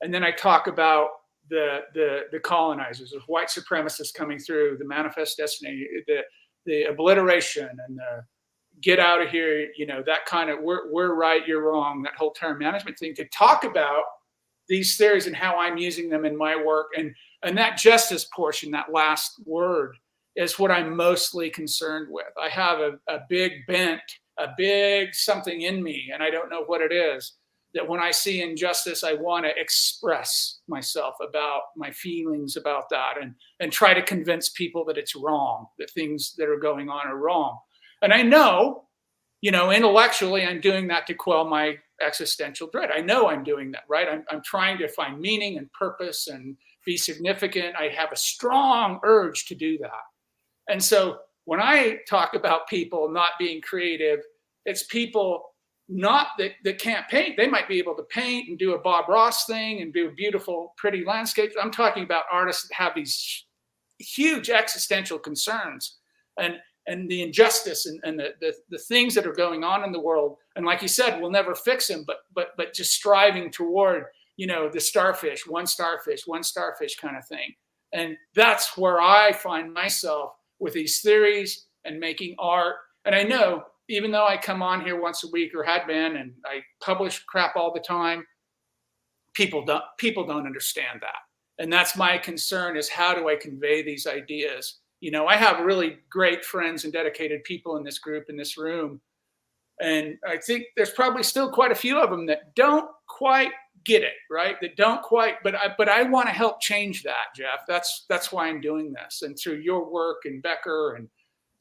And then I talk about the colonizers, the white supremacists coming through, the manifest destiny, the obliteration, and the get out of here, that kind of we're right, you're wrong, that whole terror management thing, to talk about these theories and how I'm using them in my work. And that justice portion, that last word, is what I'm mostly concerned with. I have a big bent, a big something in me, and I don't know what it is, that when I see injustice, I want to express myself about my feelings about that and try to convince people that it's wrong, that things that are going on are wrong. And I know, intellectually, I'm doing that to quell my existential dread. I know I'm doing that, right? I'm trying to find meaning and purpose and be significant. I have a strong urge to do that. And so when I talk about people not being creative, it's people not that can't paint. They might be able to paint and do a Bob Ross thing and do beautiful, pretty landscapes. I'm talking about artists that have these huge existential concerns and the injustice and the things that are going on in the world. And like you said, we'll never fix them, but just striving toward, the starfish, one starfish kind of thing. And that's where I find myself with these theories and making art. And I know, even though I come on here once a week or had been, and I publish crap all the time, people don't understand that. And that's my concern, is how do I convey these ideas? I have really great friends and dedicated people in this group, in this room. And I think there's probably still quite a few of them that don't quite get it, right? That don't quite, but I want to help change that, Jeff. That's why I'm doing this. And through your work and Becker and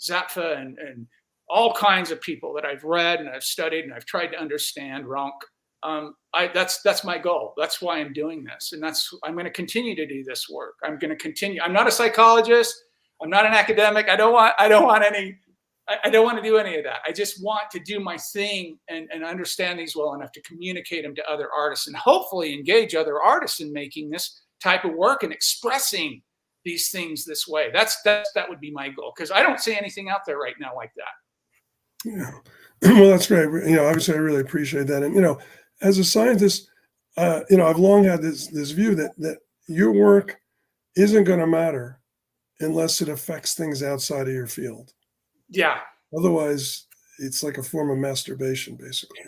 Zapfa and all kinds of people that I've read and I've studied and I've tried to understand, that's my goal. That's why I'm doing this. And I'm going to continue to do this work. I'm going to continue. I'm not a psychologist. I'm not an academic. I don't want to do any of that. I just want to do my thing and understand these well enough to communicate them to other artists and hopefully engage other artists in making this type of work and expressing these things this way. That would be my goal, because I don't see anything out there right now like that. Yeah. Well, that's great. Obviously I really appreciate that. And, as a scientist, I've long had this view that your work isn't going to matter unless it affects things outside of your field. Yeah. Otherwise, it's like a form of masturbation, basically.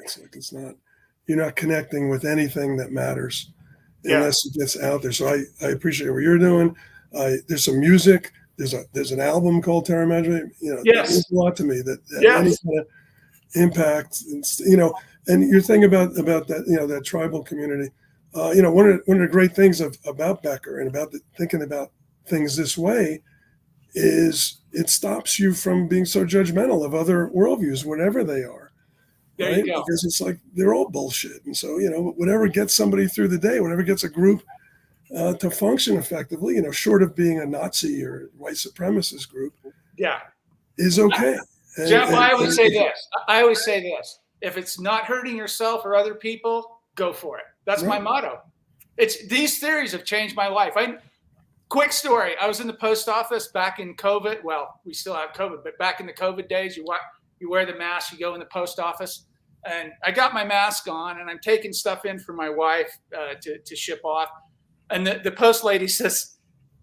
You're not connecting with anything that matters unless it gets out there. So I appreciate what you're doing. There's some music. There's an album called Terra Magica. That means a lot to me. That any kind of impact, and your thing about that, that tribal community. One of the great things about Becker and about thinking about things this way is it stops you from being so judgmental of other worldviews, whatever they are. There right? you go. Because it's like they're all bullshit. And so, whatever gets somebody through the day, whatever gets a group to function effectively, short of being a Nazi or white supremacist group, is okay. Jeff, I always say this. If it's not hurting yourself or other people, go for it. That's my motto. These theories have changed my life. Quick story. I was in the post office back in COVID. Well, we still have COVID, but back in the COVID days, you wear the mask, you go in the post office. And I got my mask on and I'm taking stuff in for my wife to ship off. And the post lady says,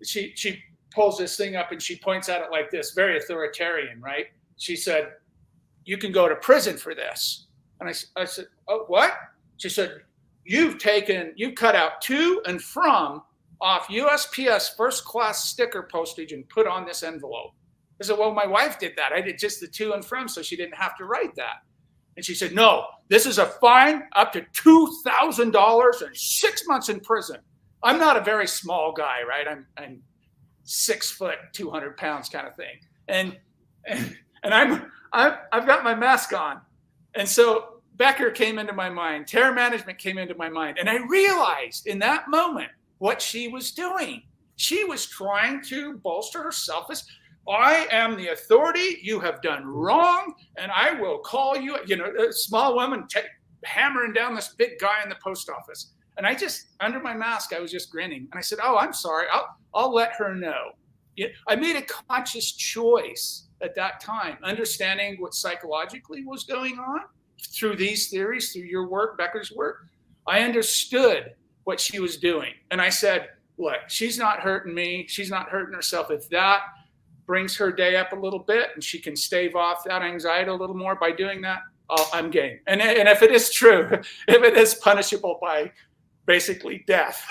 she pulls this thing up and she points at it like this, very authoritarian, right? She said, "You can go to prison for this." And I said, "Oh, what?" She said, you've cut out to and from off USPS first class sticker postage and put on this envelope. I said, "Well, my wife did that. I did just the to and from, so she didn't have to write that." And she said, "No, this is a fine up to $2,000 and 6 months in prison." I'm not a very small guy, right? I'm 6 foot, 200 pounds kind of thing. And I've got my mask on. And so Becker came into my mind, terror management came into my mind. And I realized in that moment what she was doing. She was trying to bolster her self-esteem. "I am the authority. You have done wrong, and I will call you." A small woman hammering down this big guy in the post office. And I just, under my mask, I was just grinning. And I said, "Oh, I'm sorry. I'll let her know." I made a conscious choice at that time, understanding what psychologically was going on through these theories, through your work, Becker's work. I understood what she was doing. And I said, "Look, she's not hurting me. She's not hurting herself. If that brings her day up a little bit and she can stave off that anxiety a little more by doing that, I'm game." And if it is true, if it is punishable by basically death,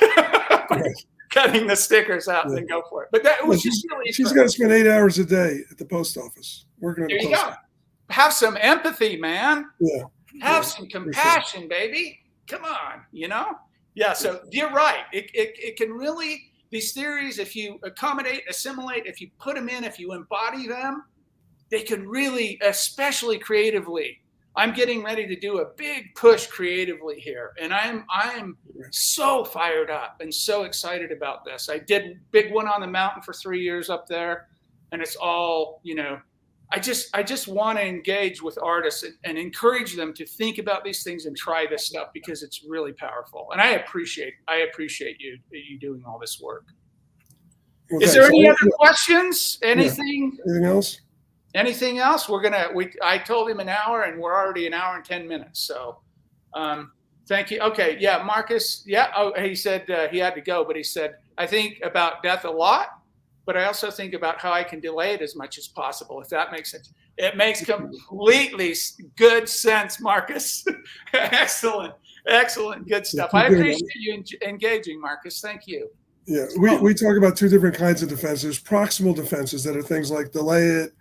cutting the stickers out, then go for it. But that was just really. She's got to spend 8 hours a day at the post office working at the post office. Have some empathy, man. Yeah. Have some compassion, baby. Come on, Yeah, so you're right. It can really, these theories, if you accommodate, assimilate, if you put them in, if you embody them, they can really, especially creatively. I'm getting ready to do a big push creatively here, and I'm so fired up and so excited about this. I did big one on the mountain for 3 years up there, and it's all, you know, I just want to engage with artists and encourage them to think about these things and try this stuff, because it's really powerful. And I appreciate you doing all this work. Well, Is there any other questions? Anything? Yeah. Anything else? Anything else? I told him an hour, and we're already an hour and 10 minutes. So, thank you. Okay. Yeah. Marcus. Yeah. Oh, he said he had to go, but he said, I think about death a lot, but I also think about how I can delay it as much as possible, if that makes sense. It makes completely good sense, Marcus. Excellent. Good stuff. I appreciate you engaging, Marcus. Thank you. Yeah. We talk about two different kinds of defenses. Proximal defenses that are things like delay it,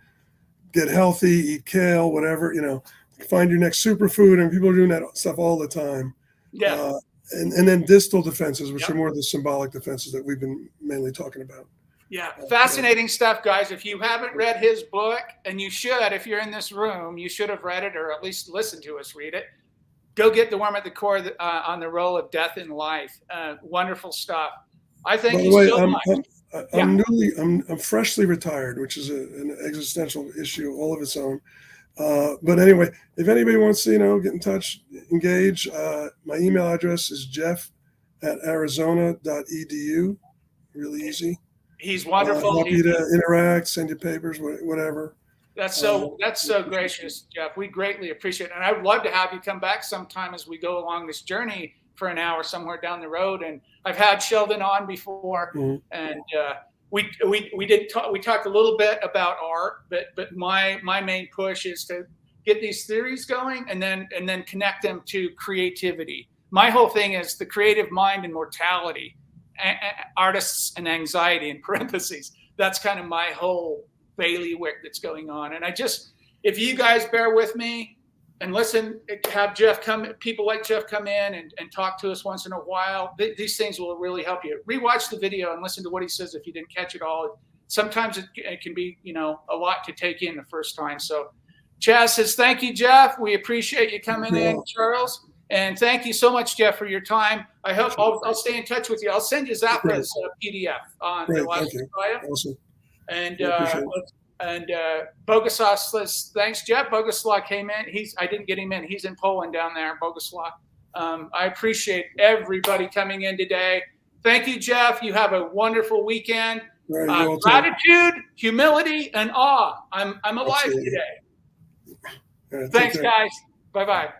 get healthy, eat kale, whatever, you know, find your next superfood, and people are doing that stuff all the time. Yeah. And then distal defenses, which are more the symbolic defenses that we've been mainly talking about. Yeah. Fascinating stuff, guys. If you haven't read his book, and you should, if you're in this room, you should have read it, or at least listened to us read it. Go get The Worm at the Core on the Role of Death in Life. Wonderful stuff. I thank you so much. I'm freshly retired, which is an existential issue all of its own. But anyway, if anybody wants to, get in touch, engage, my email address is jeff@arizona.edu. Really easy. He's wonderful. Happy to interact, send you papers, whatever. That's so gracious, Jeff. We greatly appreciate it. And I would love to have you come back sometime as we go along this journey for an hour somewhere down the road. And I've had Sheldon on before, and we talked a little bit about art, but my main push is to get these theories going and then connect them to creativity. My whole thing is the creative mind and mortality, artists and anxiety in parentheses. That's kind of my whole bailiwick that's going on. And if you guys bear with me and listen, have people like Jeff come in and talk to us once in a while, these things will really help you. Rewatch the video and listen to what he says if you didn't catch it all. Sometimes it can be, a lot to take in the first time. So Chaz says, thank you, Jeff. We appreciate you coming in, Charles. And thank you so much, Jeff, for your time. I hope I'll stay in touch with you. I'll send you Zappa's PDF on the last Awesome. And Boguslaw says, thanks, Jeff. Boguslaw came in. I didn't get him in. He's in Poland down there, Boguslaw. I appreciate everybody coming in today. Thank you, Jeff. You have a wonderful weekend. Gratitude, humility, and awe. I'm alive today. Thanks, guys. Bye-bye.